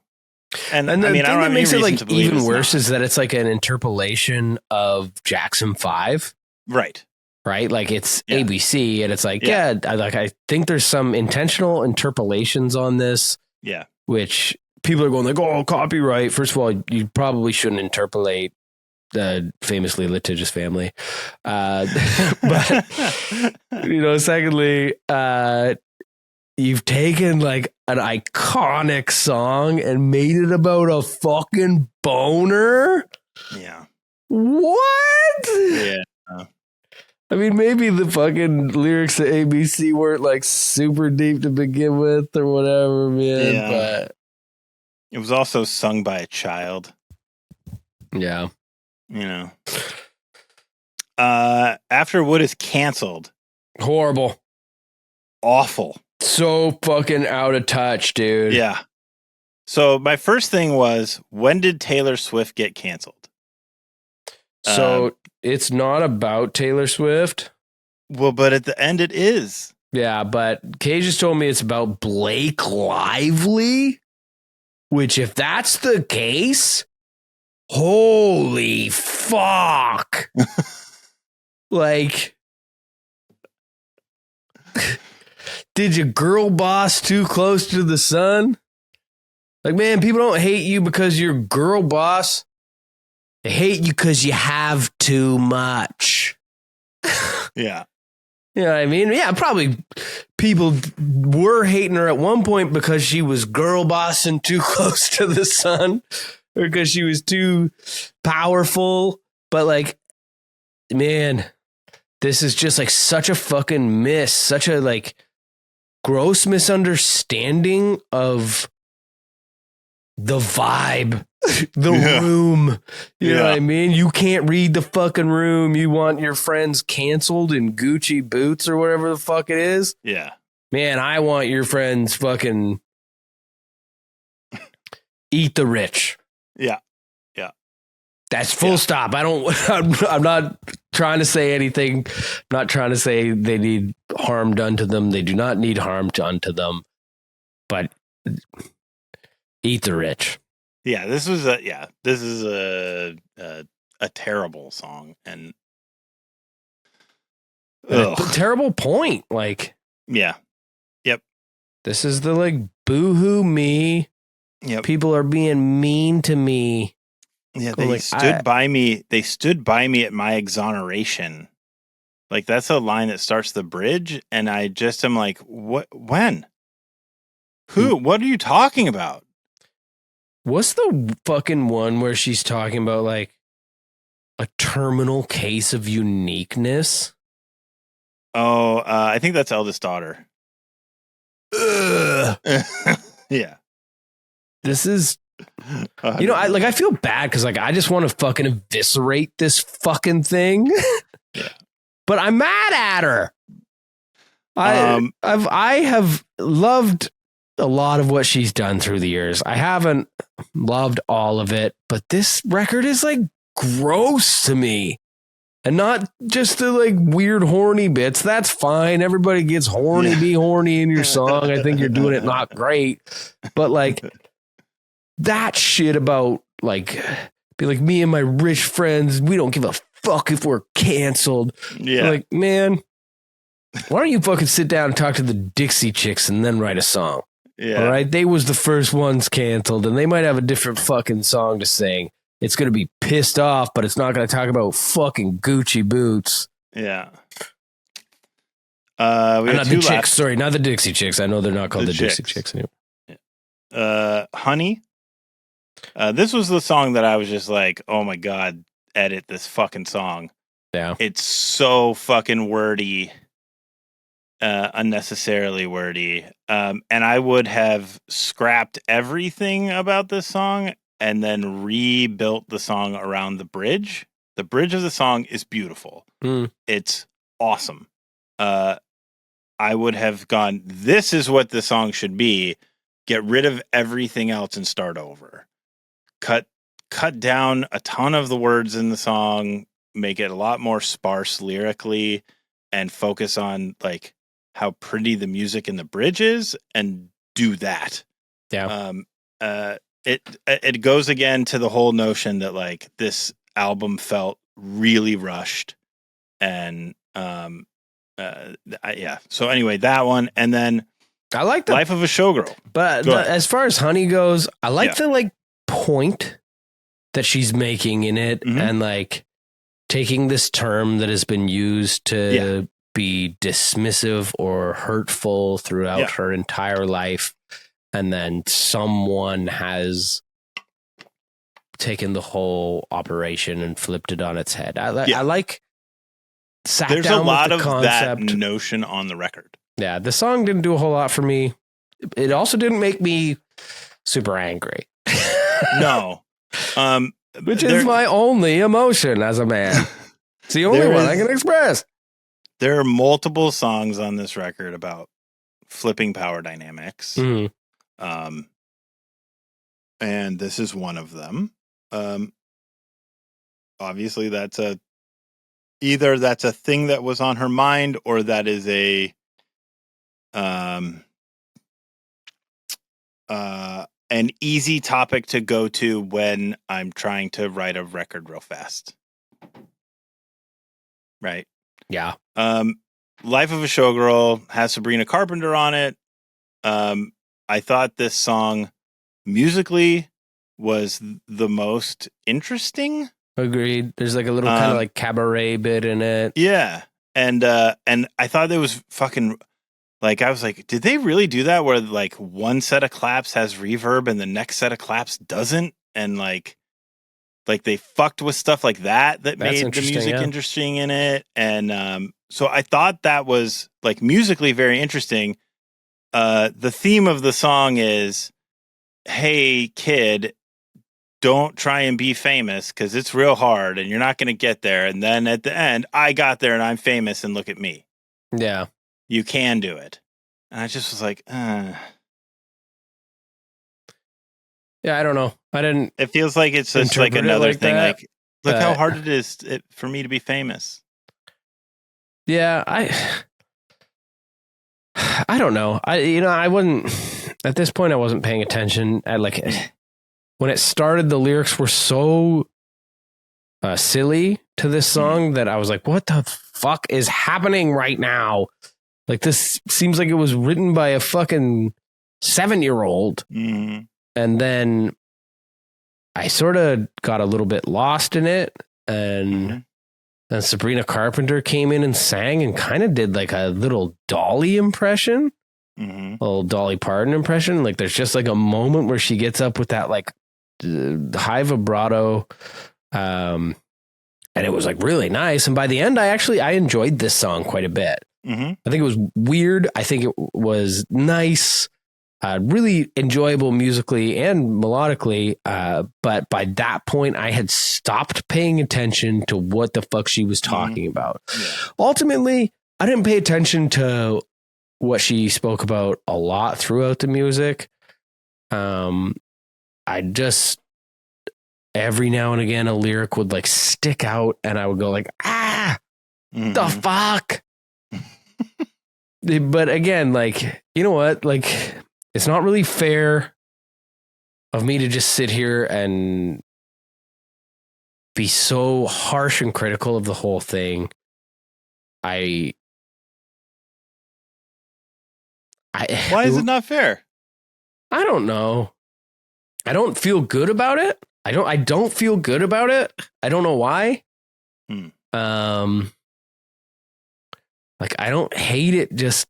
And the I mean, I don't have any makes it reason like to believe even it's worse not. is that it's like an interpolation of Jackson 5. Right. Like it's ABC and it's like, I think there's some intentional interpolations on this. Yeah. Which people are going like, oh, copyright. First of all, you probably shouldn't interpolate the famously litigious family. But, secondly, you've taken like an iconic song and made it about a fucking boner. Yeah. What? Yeah. I mean, maybe the fucking lyrics to ABC weren't like super deep to begin with or whatever, man. Yeah. But it was also sung by a child. Yeah. After Wood is canceled. Horrible. Awful. So fucking out of touch, dude. Yeah. So my first thing was, when did Taylor Swift get canceled? So it's not about Taylor Swift. Well, but at the end it is. Yeah, but Kay just told me it's about Blake Lively, which if that's the case, holy fuck. Like, did you girl boss too close to the sun? Like, man, people don't hate you because you're girl boss. They hate you because you have too much. Yeah. You know what I mean? Yeah, probably people were hating her at one point because she was girl bossing too close to the sun or because she was too powerful. But like, man, this is just like such a fucking miss, such a like gross misunderstanding of the vibe, the room. You know what I mean? You can't read the fucking room. You want your friends canceled in Gucci boots or whatever the fuck it is. Yeah. Man, I want your friends fucking eat the rich. Yeah. Yeah. That's full stop. I'm not trying to say anything. I'm not trying to say they need harm done to them. They do not need harm done to them. But eat the rich. Yeah, this is a terrible song and a terrible point. Like, yeah. Yep. This is the like boohoo me. Yep. People are being mean to me. Yeah, they stood by me. They stood by me at my exoneration. Like, that's a line that starts the bridge, and I just am like, what? When? Who? What are you talking about? What's the fucking one where she's talking about like a terminal case of uniqueness? Oh, I think that's Eldest Daughter. Yeah. This is, I feel bad because like I just want to fucking eviscerate this fucking thing. Yeah. But I'm mad at her. I have loved a lot of what she's done through the years. I haven't loved all of it, but this record is like gross to me. And not just the like weird horny bits. That's fine. Everybody gets horny, be horny in your song. I think you're doing it not great. But like that shit about like, be like me and my rich friends, we don't give a fuck if we're canceled. Yeah. Like, man, why don't you fucking sit down and talk to the Dixie Chicks and then write a song? Yeah. All right. They was the first ones canceled and they might have a different fucking song to sing. It's going to be pissed off, but it's not going to talk about fucking Gucci boots. Yeah. Not the Chicks. Sorry, not the Dixie Chicks. I know they're not called the Dixie Chicks anymore. Honey. This was the song that I was just like, oh my God, edit this fucking song. Yeah. It's so fucking wordy. Unnecessarily wordy. And I would have scrapped everything about this song and then rebuilt the song around the bridge. The bridge of the song is beautiful. Mm. It's awesome. I would have gone, this is what the song should be. Get rid of everything else and start over. Cut down a ton of the words in the song, make it a lot more sparse lyrically, and focus on like how pretty the music in the bridge is, and do that. Yeah. It goes again to the whole notion that like this album felt really rushed, and yeah. So anyway, that one, and then I like the Life of a Showgirl. But as far as Honey goes, I like the like point that she's making in it, and like taking this term that has been used to be dismissive or hurtful throughout her entire life, and then someone has taken the whole operation and flipped it on its head. I like There's a lot of that notion on the record. Yeah, the song didn't do a whole lot for me. It also didn't make me super angry. No. Which is my only emotion as a man. It's the only one I can express. There are multiple songs on this record about flipping power dynamics. Mm-hmm. And this is one of them. Obviously that's either that's a thing that was on her mind, or that is an easy topic to go to when I'm trying to write a record real fast. Right. Yeah. Life of a Showgirl has Sabrina Carpenter on it. I thought this song musically was the most interesting. Agreed. There's like a little kind of like cabaret bit in it. Yeah. And I thought it was fucking, like, I was like, did they really do that where like one set of claps has reverb and the next set of claps doesn't? And like they fucked with stuff like that made the music interesting in it. And so I thought that was like musically very interesting. The theme of the song is, hey kid, don't try and be famous because it's real hard and you're not going to get there. And then at the end, I got there and I'm famous and look at me. Yeah. You can do it. And I just was like, Yeah, I don't know. I didn't. It feels like it's just like another thing. That. Like, look how hard it is for me to be famous. Yeah, I don't know. I wasn't at this point. I wasn't paying attention. When it started, the lyrics were so silly to this song that I was like, what the fuck is happening right now? Like, this seems like it was written by a fucking 7-year-old. Mm-hmm. And then I sort of got a little bit lost in it. And then Sabrina Carpenter came in and sang and kind of did like a little Dolly impression. A little Dolly Parton impression. Like, there's just like a moment where she gets up with that like high vibrato. And it was like really nice. And by the end, I enjoyed this song quite a bit. I think it was weird. I think it was nice, really enjoyable musically and melodically. But by that point, I had stopped paying attention to what the fuck she was talking about. Yeah. Ultimately, I didn't pay attention to what she spoke about a lot throughout the music. I just, every now and again, a lyric would like stick out and I would go like, the fuck. But again, like, you know what? Like, it's not really fair of me to just sit here and be so harsh and critical of the whole thing. Why is it not fair? I don't know. I don't feel good about it. I don't feel good about it. I don't know why. Like, I don't hate it, just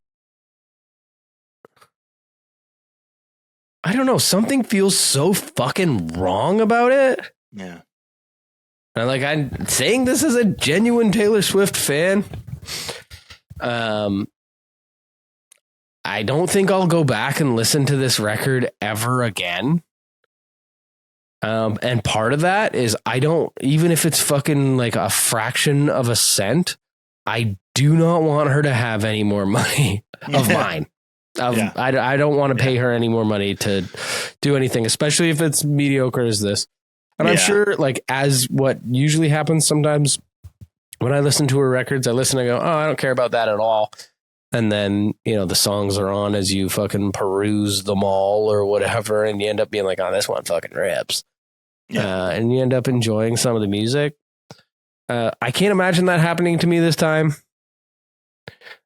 I don't know. Something feels so fucking wrong about it. Yeah. And like, I'm saying this as a genuine Taylor Swift fan. I don't think I'll go back and listen to this record ever again. And part of that is even if it's fucking like a fraction of a cent, I do not want her to have any more money of mine. I don't want to pay her any more money to do anything, especially if it's mediocre as this. And I'm sure, like, as what usually happens sometimes when I listen to her records, I listen and go, oh, I don't care about that at all. And then, the songs are on as you fucking peruse them all or whatever. And you end up being like, oh, this one fucking rips. Yeah. And you end up enjoying some of the music. I can't imagine that happening to me this time.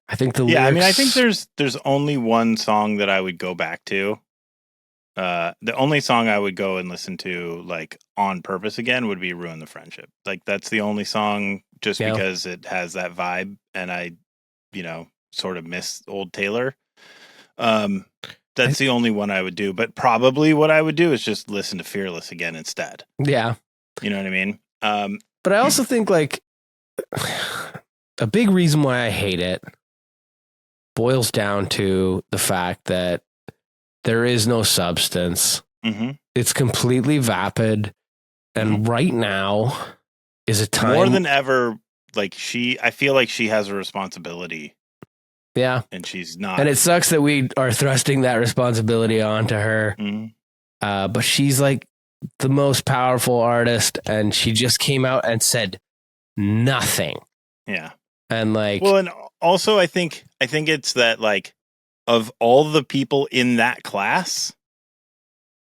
I think I think there's only one song that I would go back to. The only song I would go and listen to, like, on purpose again would be Ruin the Friendship. Like, that's the only song just because it has that vibe, and I, sort of miss old Taylor. That's the only one I would do, but probably what I would do is just listen to Fearless again instead. Yeah. You know what I mean? But I also think, like, a big reason why I hate it boils down to the fact that there is no substance. Mm-hmm. It's completely vapid. And right now is a time more than ever. Like, I feel like she has a responsibility. Yeah. And she's not. And it sucks that we are thrusting that responsibility onto her. Mm-hmm. But she's like the most powerful artist, and she just came out and said nothing. Yeah. And like, well, and also I think it's that, like, of all the people in that class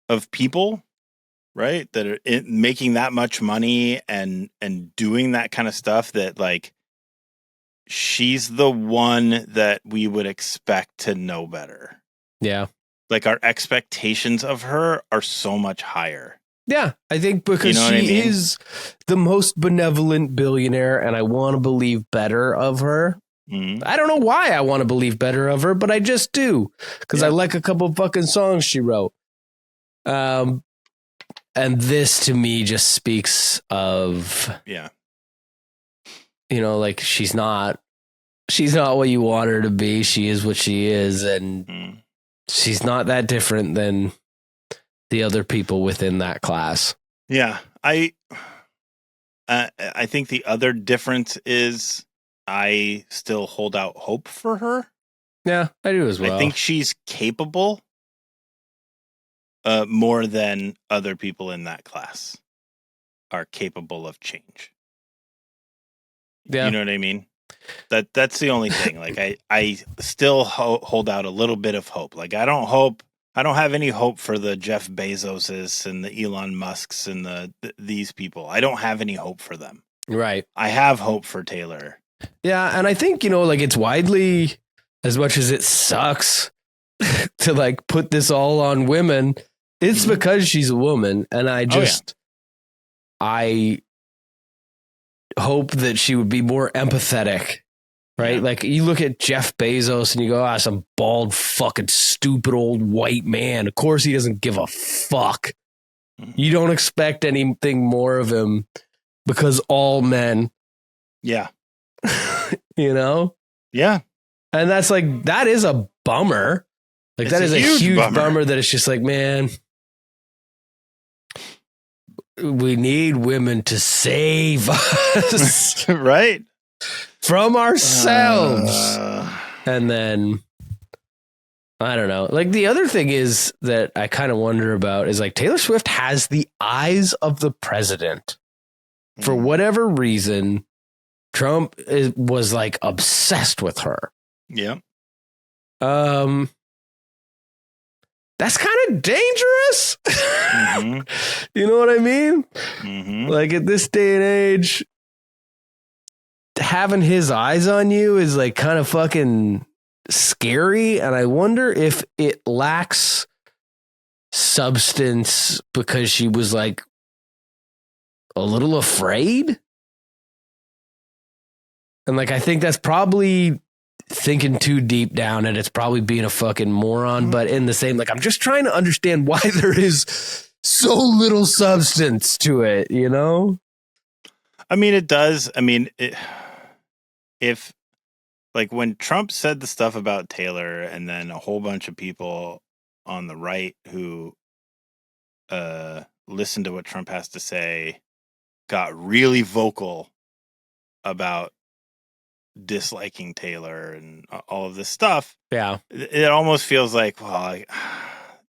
of people, right, that are making that much money and doing that kind of stuff, that, like, she's the one that we would expect to know better. Yeah. Like, our expectations of her are so much higher. Yeah, I think because she is the most benevolent billionaire, and I want to believe better of her. Mm-hmm. I don't know why I want to believe better of her, but I just do, because I like a couple of fucking songs she wrote. And this to me just speaks of, like, she's not what you want her to be. She is what she is, and she's not that different than the other people within that class. Yeah, I think the other difference is I still hold out hope for her. Yeah, I do as well. I think she's capable more than other people in that class are capable of change. Yeah. You know what I mean? That's the only thing. Like, I still hold out a little bit of hope. Like, I don't have any hope for the Jeff Bezoses and the Elon Musks and these people. I don't have any hope for them. Right. I have hope for Taylor. Yeah, and I think, like, it's widely, as much as it sucks to, like, put this all on women, it's because she's a woman, and I hope that she would be more empathetic. Right? Yeah. Like, you look at Jeff Bezos and you go, some bald, fucking stupid old white man. Of course he doesn't give a fuck. You don't expect anything more of him because all men. Yeah. Yeah. And that's like, that is a bummer. Like, it's that is a huge bummer that it's just like, man, we need women to save us. Right. From ourselves. And then, I don't know. Like, the other thing is that I kind of wonder about is, like, Taylor Swift has the eyes of the president. For whatever reason, Trump was, like, obsessed with her. Yeah. That's kind of dangerous. You know what I mean? Like, at this day and age, having his eyes on you is, like, kind of fucking scary. And I wonder if it lacks substance because she was, like, a little afraid. And, like, I think that's probably thinking too deep down, and it's probably being a fucking moron. But in the same, like, I'm just trying to understand why there is so little substance to it, I mean, it does. I mean, if, like, when Trump said the stuff about Taylor, and then a whole bunch of people on the right who listen to what Trump has to say got really vocal about disliking Taylor and all of this stuff. Yeah. It almost feels like, well,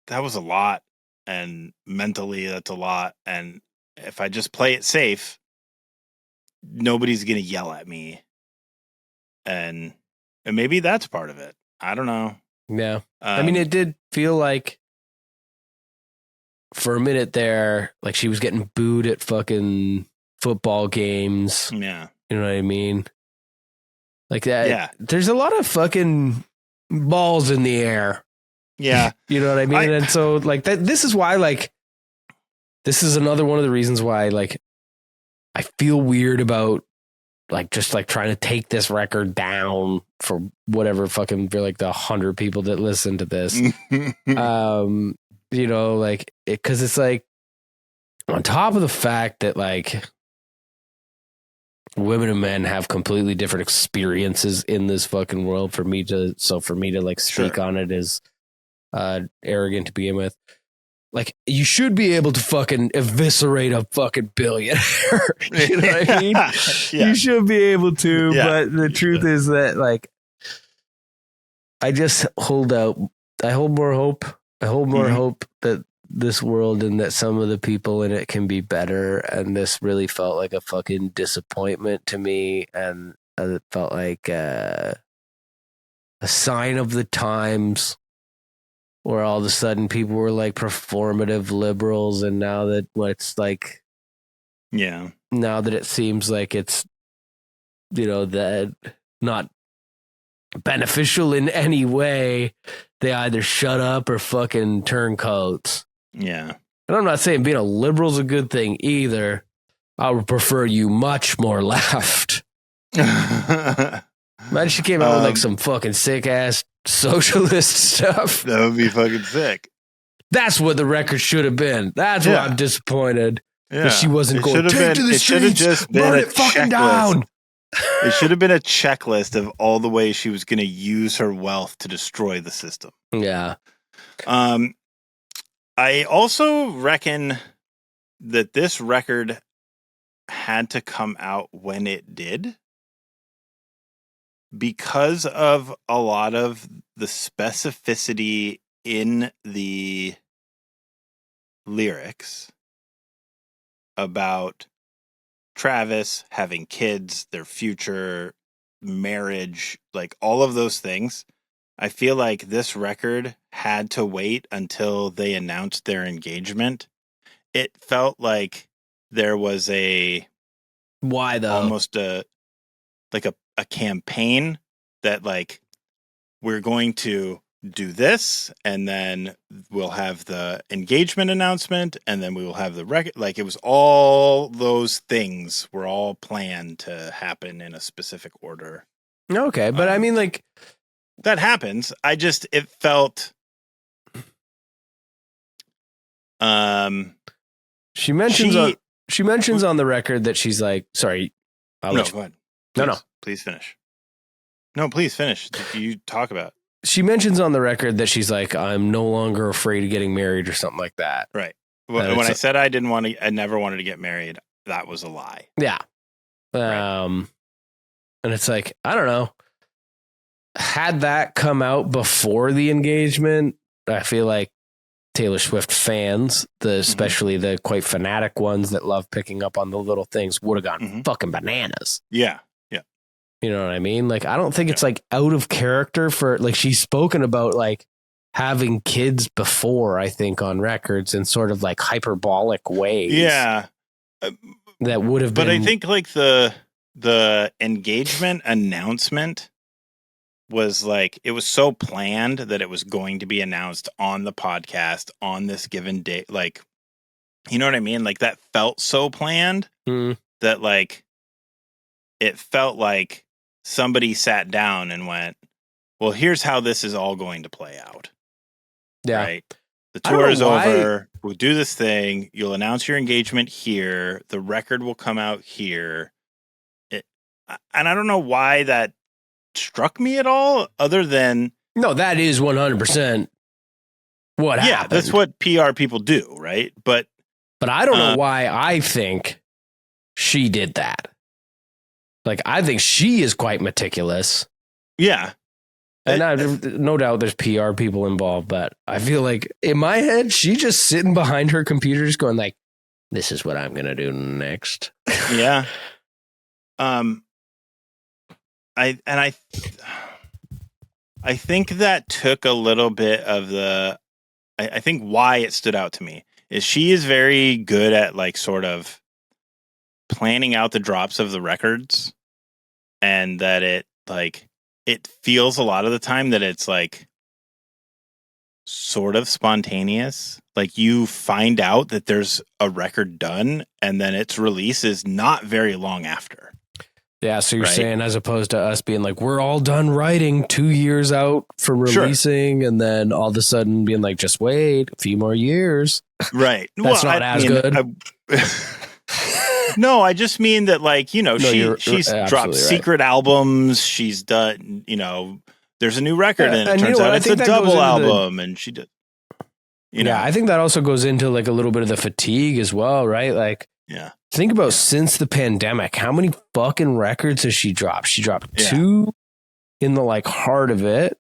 that was a lot, and mentally that's a lot. And if I just play it safe, nobody's going to yell at me. And maybe that's part of it. I don't know. Yeah. I mean, it did feel like for a minute there, like she was getting booed at fucking football games. Yeah. You know what I mean? Like that. Yeah. There's a lot of fucking balls in the air. Yeah. You know what I mean? And so like that, this is why, like, this is another one of the reasons why, like, I feel weird about like, just like trying to take this record down for whatever fucking, for like the 100 people that listen to this. You know, like, cause it's like on top of the fact that like women and men have completely different experiences in this fucking world, for me to like speak on it is arrogant to begin with. Like, you should be able to fucking eviscerate a fucking billionaire. You know what I mean? Yeah. You should be able to, but the truth is that, like, I just hold out. I hold more hope. I hold more hope that this world and that some of the people in it can be better. And this really felt like a fucking disappointment to me. And it felt like a sign of the times, where all of a sudden people were like performative liberals. And now that it's like, yeah, now that it seems like it's, you know, that not beneficial in any way, they either shut up or fucking turn coats. Yeah. And I'm not saying being a liberal is a good thing either. I would prefer you much more left. Imagine she came out with like some fucking sick ass socialist stuff. That would be fucking sick. That's what the record should have been. That's why I'm disappointed that she wasn't going take to the streets, just burn it fucking down. It should have been a checklist of all the ways she was going to use her wealth to destroy the system. Yeah. I also reckon that this record had to come out when it did because of a lot of the specificity in the lyrics about Travis having kids, their future, marriage, like all of those things. I feel like this record had to wait until they announced their engagement. It felt like there was almost a campaign that like, we're going to do this, and then we'll have the engagement announcement, and then we will have the record. Like, it was all those things were all planned to happen in a specific order. Okay, but I mean, like, that happens. It felt. She mentions on the record that she's like, sorry. Go ahead. Please finish. No, please finish. You talk about. She mentions on the record that she's like, I'm no longer afraid of getting married or something like that. Right. When I said I never wanted to get married, that was a lie. Yeah. Right. And it's like, I don't know. Had that come out before the engagement, I feel like Taylor Swift fans, especially the quite fanatic ones that love picking up on the little things, would have gone fucking bananas. Yeah. You know what I mean? Like, I don't think it's like out of character for, like, she's spoken about like having kids before, I think, on records in sort of like hyperbolic ways. Yeah. That would have been. But I think like the engagement announcement was like, it was so planned that it was going to be announced on the podcast on this given day. Like, you know what I mean? Like, that felt so planned that like, it felt like somebody sat down and went, well, here's how this is all going to play out. Yeah. Right. The tour is over. We'll do this thing. You'll announce your engagement here. The record will come out here. And I don't know why that struck me at all, other than. No, that is 100% what happened. Yeah, that's what PR people do, right? But I don't know why I think she did that. Like, I think she is quite meticulous. Yeah. And no doubt there's PR people involved, but I feel like in my head, she's just sitting behind her computer, just going like, this is what I'm going to do next. Yeah. I think that took a little bit of the, I think why it stood out to me is she is very good at like sort of planning out the drops of the records, and that it feels a lot of the time that it's like sort of spontaneous. Like you find out that there's a record done and then its release is not very long after. Yeah, so you're saying as opposed to us being like, we're all done writing 2 years out from releasing, and then all of a sudden being like, just wait a few more years. Right. That's not as good. No, I just mean that, like, you know, she's dropped secret albums. She's done, you know, there's a new record and it turns out it's a double album, and she did. You know. Yeah, I think that also goes into like a little bit of the fatigue as well, right? Like, yeah. Think about since the pandemic, how many fucking records has she dropped? She dropped 2 in the like heart of it.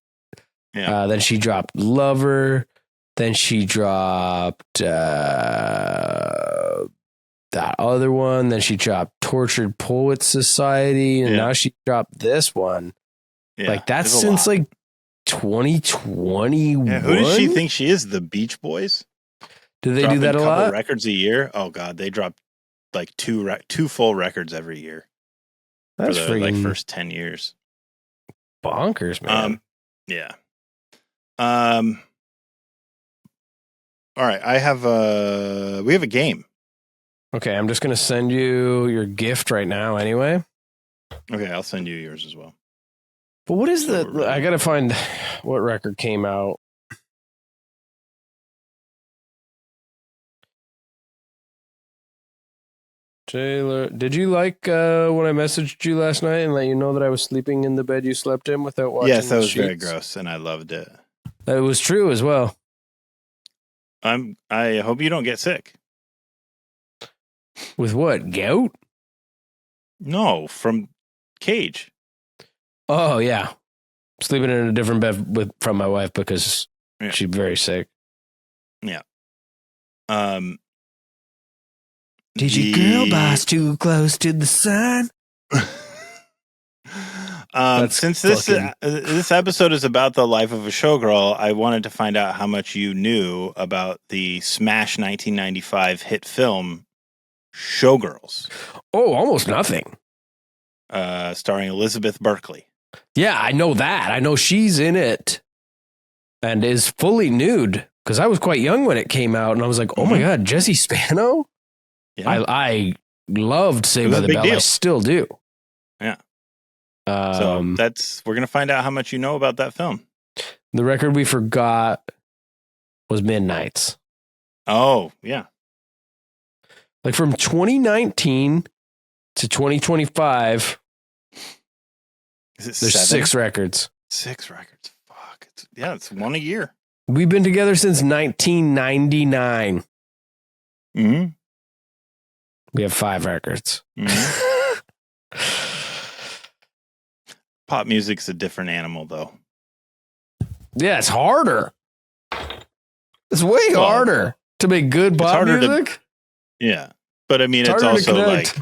Yeah. Then she dropped Lover. Then she dropped that other one. Then she dropped Tortured Poets Society. And now she dropped this one. Yeah, like that's since like 2021. Yeah, who does she think she is? The Beach Boys? Do they do that a lot? Records a year? Oh God, they drop like two full records every year. That's for the like first 10 years. Bonkers, man. Yeah. All right, we have a game. Okay, I'm just gonna send you your gift right now anyway. Okay, I'll send you yours as well. But what is I gotta find what record came out. Taylor, did you like when I messaged you last night and let you know that I was sleeping in the bed you slept in without watching? Yes, that was very gross, and I loved it. That was true as well. I hope you don't get sick. With what? Gout? No, from Cage. Oh yeah, sleeping in a different bed from my wife because she's very sick. Yeah. Did your girl boss too close to the sun? Since this episode is about the life of a showgirl, I wanted to find out how much you knew about the smash 1995 hit film Showgirls. Oh, almost nothing. Starring Elizabeth Berkley. Yeah, I know that. I know she's in it and is fully nude because I was quite young when it came out, and I was like, "Oh my God, Jesse Spano!" Yeah. I loved Saved by the Bell. I still do. Yeah. So we're gonna find out how much you know about that film. The record we forgot was Midnight's. Oh yeah. Like from 2019 to 2025. There's 6 records. 6 records. Fuck. It's one a year. We've been together since 1999. Mm-hmm. We have 5 records. Mm-hmm. Pop music's a different animal, though. Yeah, it's harder. It's way harder to make good pop music. Yeah. But I mean, it's also like,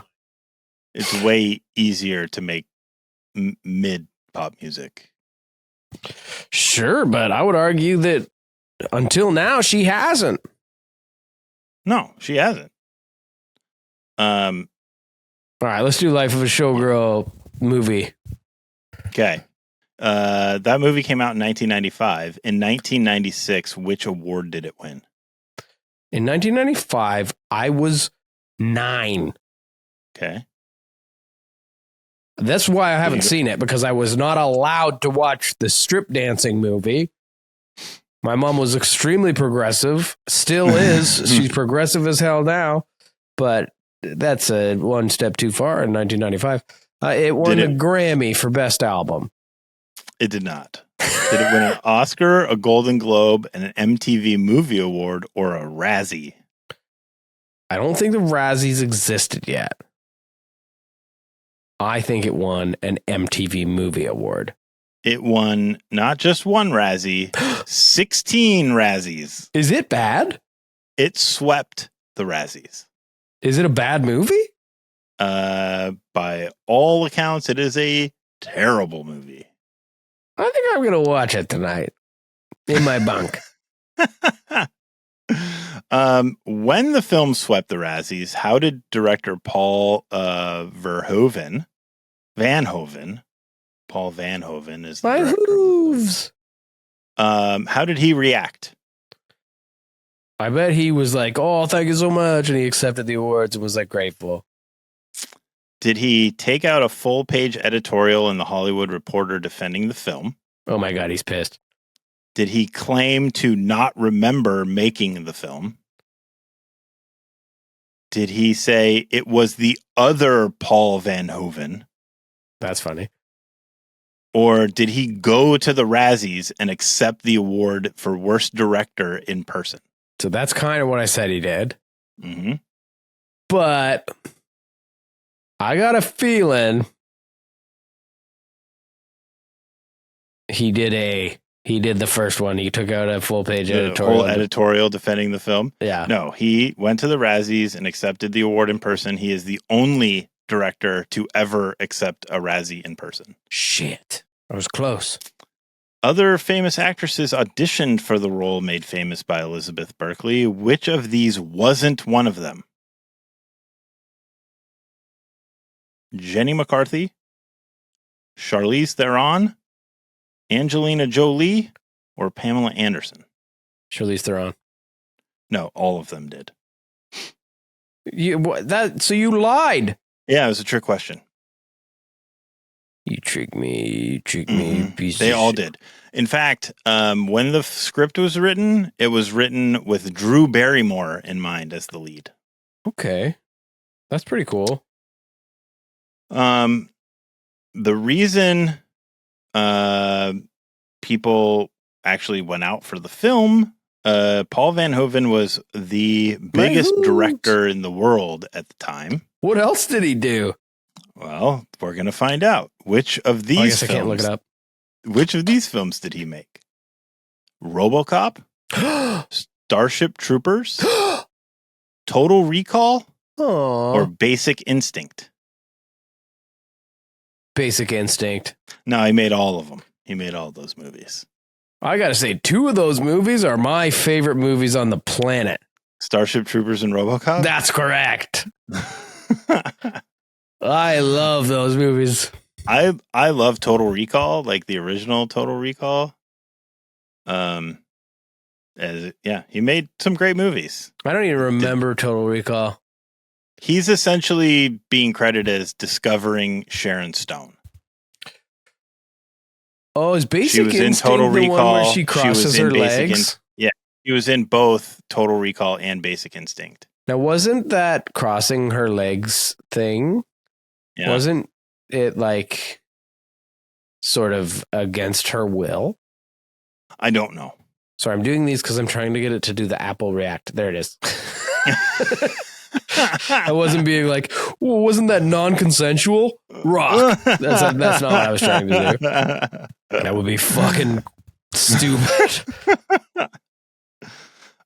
it's way easier to make mid pop music. Sure, but I would argue that until now, she hasn't. No, she hasn't. All right, let's do Life of a Showgirl movie. Okay. That movie came out in 1995. In 1996, which award did it win? In 1995, I was 9. Okay. That's why I haven't seen it, because I was not allowed to watch the strip dancing movie. My mom was extremely progressive, still is. She's progressive as hell now, but that's a one step too far in 1995. It won a Grammy for Best Album. It did not. Did it win an Oscar, a Golden Globe, and an MTV Movie Award, or a Razzie? I don't think the Razzies existed yet. I think it won an MTV Movie Award. It won not just one Razzie, 16 Razzies. Is it bad? It swept the Razzies. Is it a bad movie? By all accounts, it is a terrible movie. I think I'm going to watch it tonight in my bunk. When the film swept the Razzies, how did director Paul Van Hoven is the My director. hooves. How did he react? I bet he was like, "Oh, thank you so much," and he accepted the awards and was like grateful. Did he take out a full-page editorial in the Hollywood Reporter defending the film? Oh my God, he's pissed. Did he claim to not remember making the film? Did he say it was the other Paul Van Hoven? That's funny. Or did he go to the Razzies and accept the award for worst director in person? So that's kind of what I said he did. Mm-hmm. But I got a feeling he did the first one. He took out a full page editorial. Whole editorial defending the film. Yeah. No, he went to the Razzies and accepted the award in person. He is the only director to ever accept a Razzie in person. Shit. I was close. Other famous actresses auditioned for the role made famous by Elizabeth Berkley. Which of these wasn't one of them? Jenny McCarthy, Charlize Theron, Angelina Jolie, or Pamela Anderson? Charlize Theron. No, all of them did. So you lied. Yeah, it was a trick question. You tricked me. Piece They of all shit. did. In fact, when the script was written, it was written with Drew Barrymore in mind as the lead. Okay. That's pretty cool. The reason people actually went out for the film, Paul Van Hoven was the biggest director in the world at the time. What else did he do? Well, we're going to find out. Which of these I guess films, I can't look it up. Which of these films did he make? RoboCop? Starship Troopers? Total Recall? Or Basic Instinct? Basic Instinct. No, he made all of them. He made all those movies. I gotta say, 2 of those movies are my favorite movies on the planet. Starship Troopers and RoboCop? That's correct. I love those movies. I love Total Recall, like the original Total Recall. He made some great movies. I don't even remember Total Recall. He's essentially being credited as discovering Sharon Stone. Oh, is Basic Instinct in Total Recall, the one where she crosses her legs? He was in both Total Recall and Basic Instinct. Now, wasn't that crossing her legs thing? Yeah. Wasn't it like sort of against her will? I don't know. Sorry, I'm doing these because I'm trying to get it to do the Apple React. There it is. I wasn't being like, well, wasn't that non-consensual? Rock. That's not what I was trying to do. That would be fucking stupid.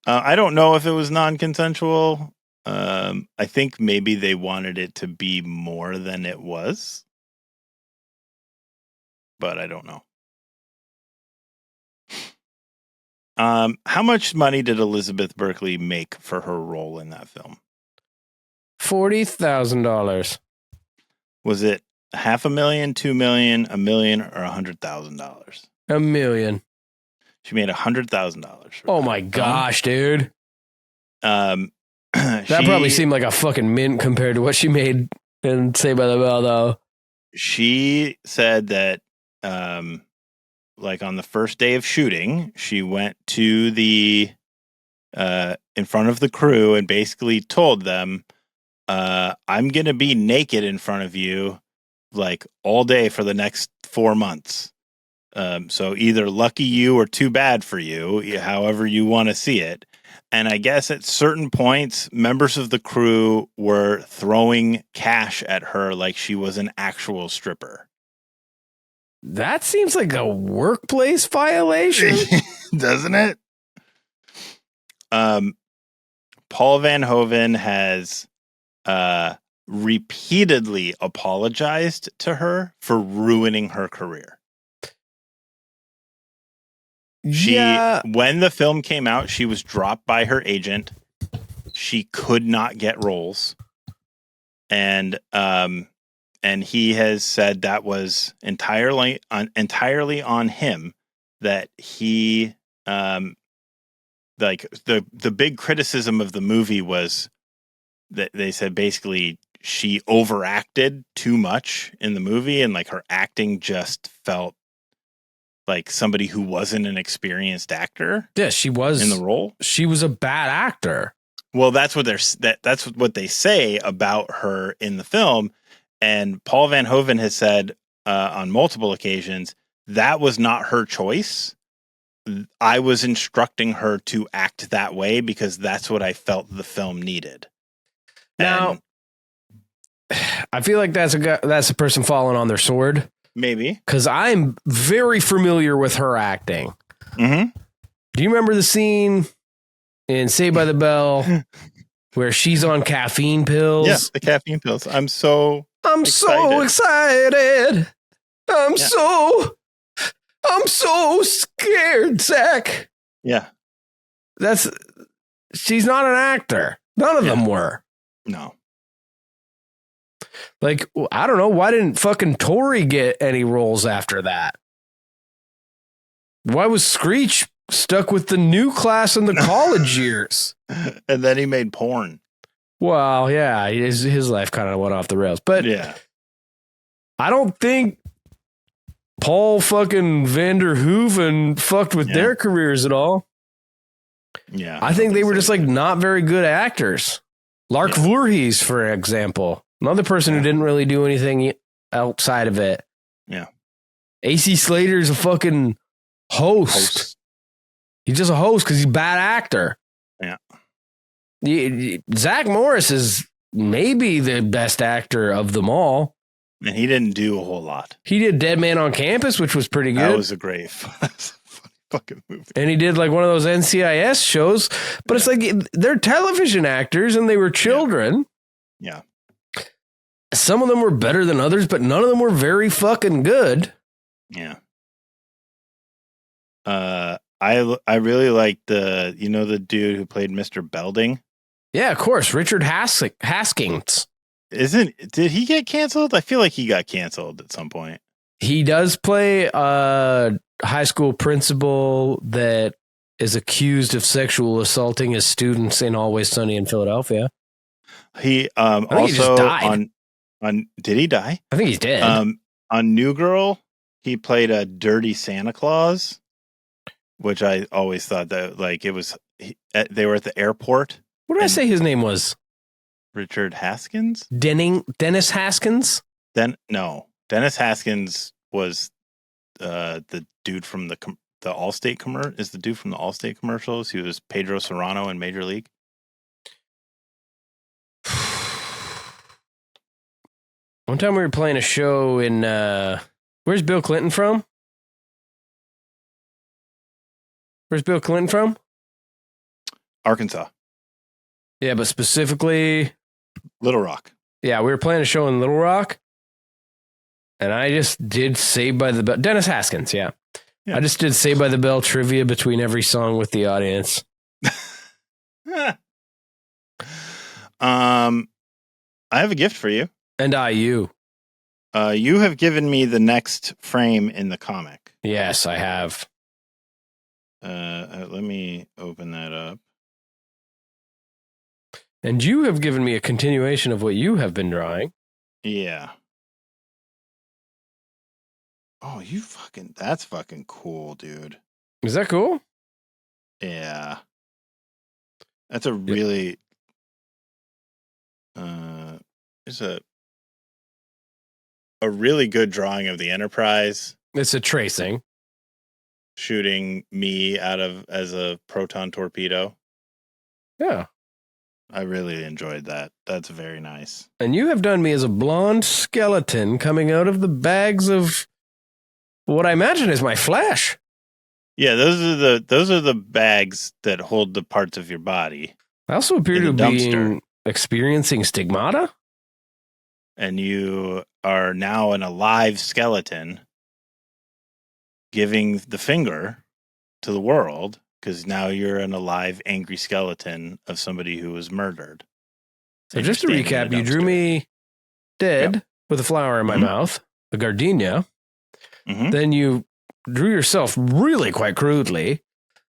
I don't know if it was non-consensual. I think maybe they wanted it to be more than it was. But I don't know. How much money did Elizabeth Berkley make for her role in that film? $40,000. Was it $500,000, $2 million, $1 million, or $100,000? $1 million. She made $100,000. Oh my gosh, dude. That probably seemed like a fucking mint compared to what she made in Saved by the Bell, though. She said that, like on the first day of shooting, she went to the in front of the crew and basically told them, I'm going to be naked in front of you like all day for the next 4 months. So either lucky you or too bad for you, however you want to see it. And I guess at certain points, members of the crew were throwing cash at her like she was an actual stripper. That seems like a workplace violation. Doesn't it? Paul Van Hoven has repeatedly apologized to her for ruining her career. When the film came out, she was dropped by her agent. She could not get roles. And he has said that was entirely on him, that he like the big criticism of the movie was that they said basically she overacted too much in the movie, and like her acting just felt like somebody who wasn't an experienced actor. Yeah, she was in the role. She was a bad actor. Well, that's what that's what they say about her in the film. And Paul Van Hoven has said on multiple occasions that was not her choice. I was instructing her to act that way because that's what I felt the film needed. Now, I feel like that's a person falling on their sword. Maybe. Because I'm very familiar with her acting. Mm-hmm. Do you remember the scene in Saved by the Bell where she's on caffeine pills? Yeah, the caffeine pills. I'm so excited. I'm so scared, Zach. Yeah. She's not an actor. None of them were. No. Like, I don't know. Why didn't fucking Tori get any roles after that? Why was Screech stuck with the new class in the college years? And then he made porn. Well, yeah, his life kind of went off the rails. But yeah, I don't think Paul fucking Vander Hooven fucked with their careers at all. Yeah. I think they were just like not very good actors. Lark Voorhees, for example. Another person who didn't really do anything outside of it. Yeah. AC Slater's a fucking host. He's just a host because he's a bad actor. Yeah. Zach Morris is maybe the best actor of them all. And he didn't do a whole lot. He did Dead Man on Campus, which was pretty good. That was a great fucking movie. And he did like one of those NCIS shows. But it's like they're television actors and they were children. Yeah. Some of them were better than others, but none of them were very fucking good. Yeah. I really like the dude who played Mr. Belding. Yeah, of course. Richard Haskins. Did he get canceled? I feel like he got canceled at some point. He does play a high school principal that is accused of sexual assaulting his students in Always Sunny in Philadelphia. He I think also he just died. on did he die? I think he's dead. On New Girl, he played a dirty Santa Claus, which I always thought that like it was they were at the airport. What did I say his name was? Richard Haskins? Dennis Haskins? Dennis Haskins was the dude from the Allstate commercial. Is the dude from the Allstate commercials? He was Pedro Serrano in Major League. One time we were playing a show in where's Bill Clinton from? Where's Bill Clinton from? Arkansas. Yeah, but specifically Little Rock. Yeah, we were playing a show in Little Rock. And I just did Saved by the Bell. Dennis Haskins, yeah. I just did Saved by the Bell trivia between every song with the audience. I have a gift for you. And you. You have given me the next frame in the comic. Yes, I have. Let me open that up. And you have given me a continuation of what you have been drawing. Yeah. Oh, that's fucking cool, dude. Is that cool? Yeah. That's a really, it's a really good drawing of the Enterprise. It's a tracing. Shooting me as a proton torpedo. Yeah. I really enjoyed that. That's very nice. And you have done me as a blonde skeleton coming out of the bags of what I imagine is my flesh. Yeah, those are the bags that hold the parts of your body. I also appear In to the be dumpster. experiencing stigmata. And you are now an alive skeleton giving the finger to the world because now you're an alive, angry skeleton of somebody who was murdered. So And just to you're standing in recap, a you drew dumpster. me dead with a flower in my Mhm. mouth, a gardenia. Mhm. Then you drew yourself really quite crudely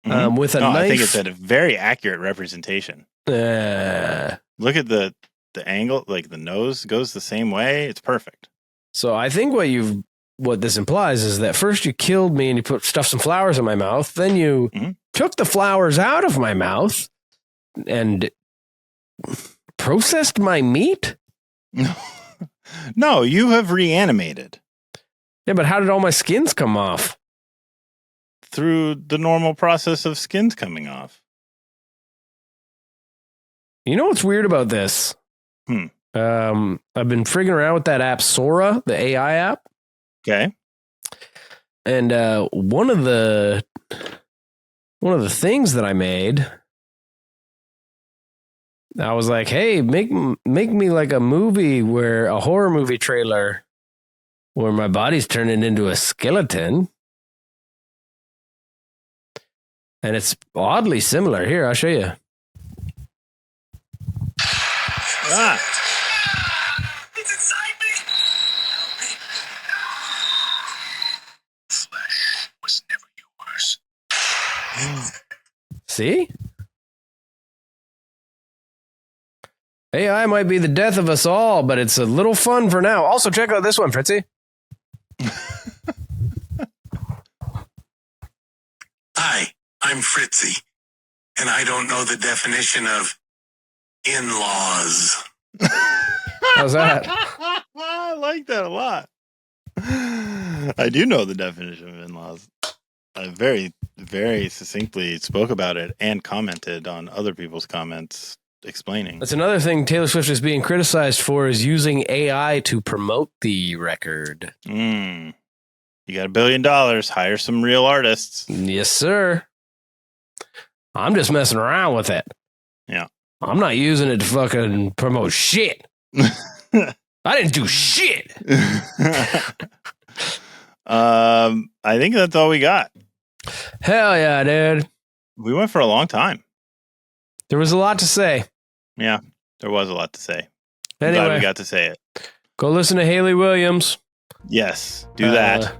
Mhm. with a No, knife. I think it's a very accurate representation. Look at the angle, like the nose goes the same way. It's perfect. So I think what this implies is that first you killed me and you stuffed some flowers in my mouth. Then you Mhm. took the flowers out of my mouth and processed my meat. No, you have reanimated Yeah, but how did all my skins come off? through the normal process of skins coming off. You know what's weird about this? Hmm. I've been frigging around with that app Sora, the AI app. Okay. And one of the things that I made, I was like, "Hey, make me like a horror movie trailer where my body's turning into a skeleton." And it's oddly similar. Here, I'll show you. Ah. It's inside me. Help me. Flesh was never yours. See? AI might be the death of us all, but it's a little fun for now. Also, check out this one, Fritzy. Hi, I'm Fritzy, and I don't know the definition of in-laws. How's that? I like that a lot. I do know the definition of in-laws. I very, very succinctly spoke about it and commented on other people's comments explaining. That's another thing Taylor Swift is being criticized for, is using AI to promote the record. You got $1 billion. Hire some real artists. Yes, sir. I'm just messing around with it. Yeah. I'm not using it to fucking promote shit. I didn't do shit. I think that's all we got. Hell yeah, dude. We went for a long time. There was a lot to say. Yeah, there was a lot to say. I'm glad Anyway, we got to say it. go listen to Haley Williams. Yes, do that.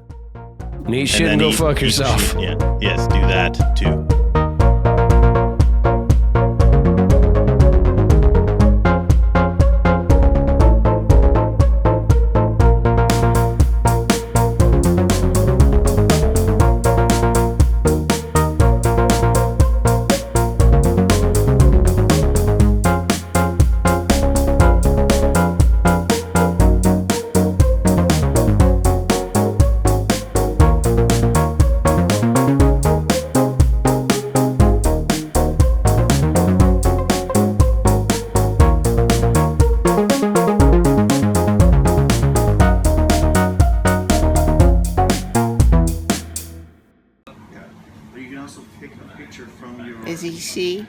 Neat shit and go fuck yourself. Shit. Yeah. Yes, do that too. You can also take a picture from your Is he she?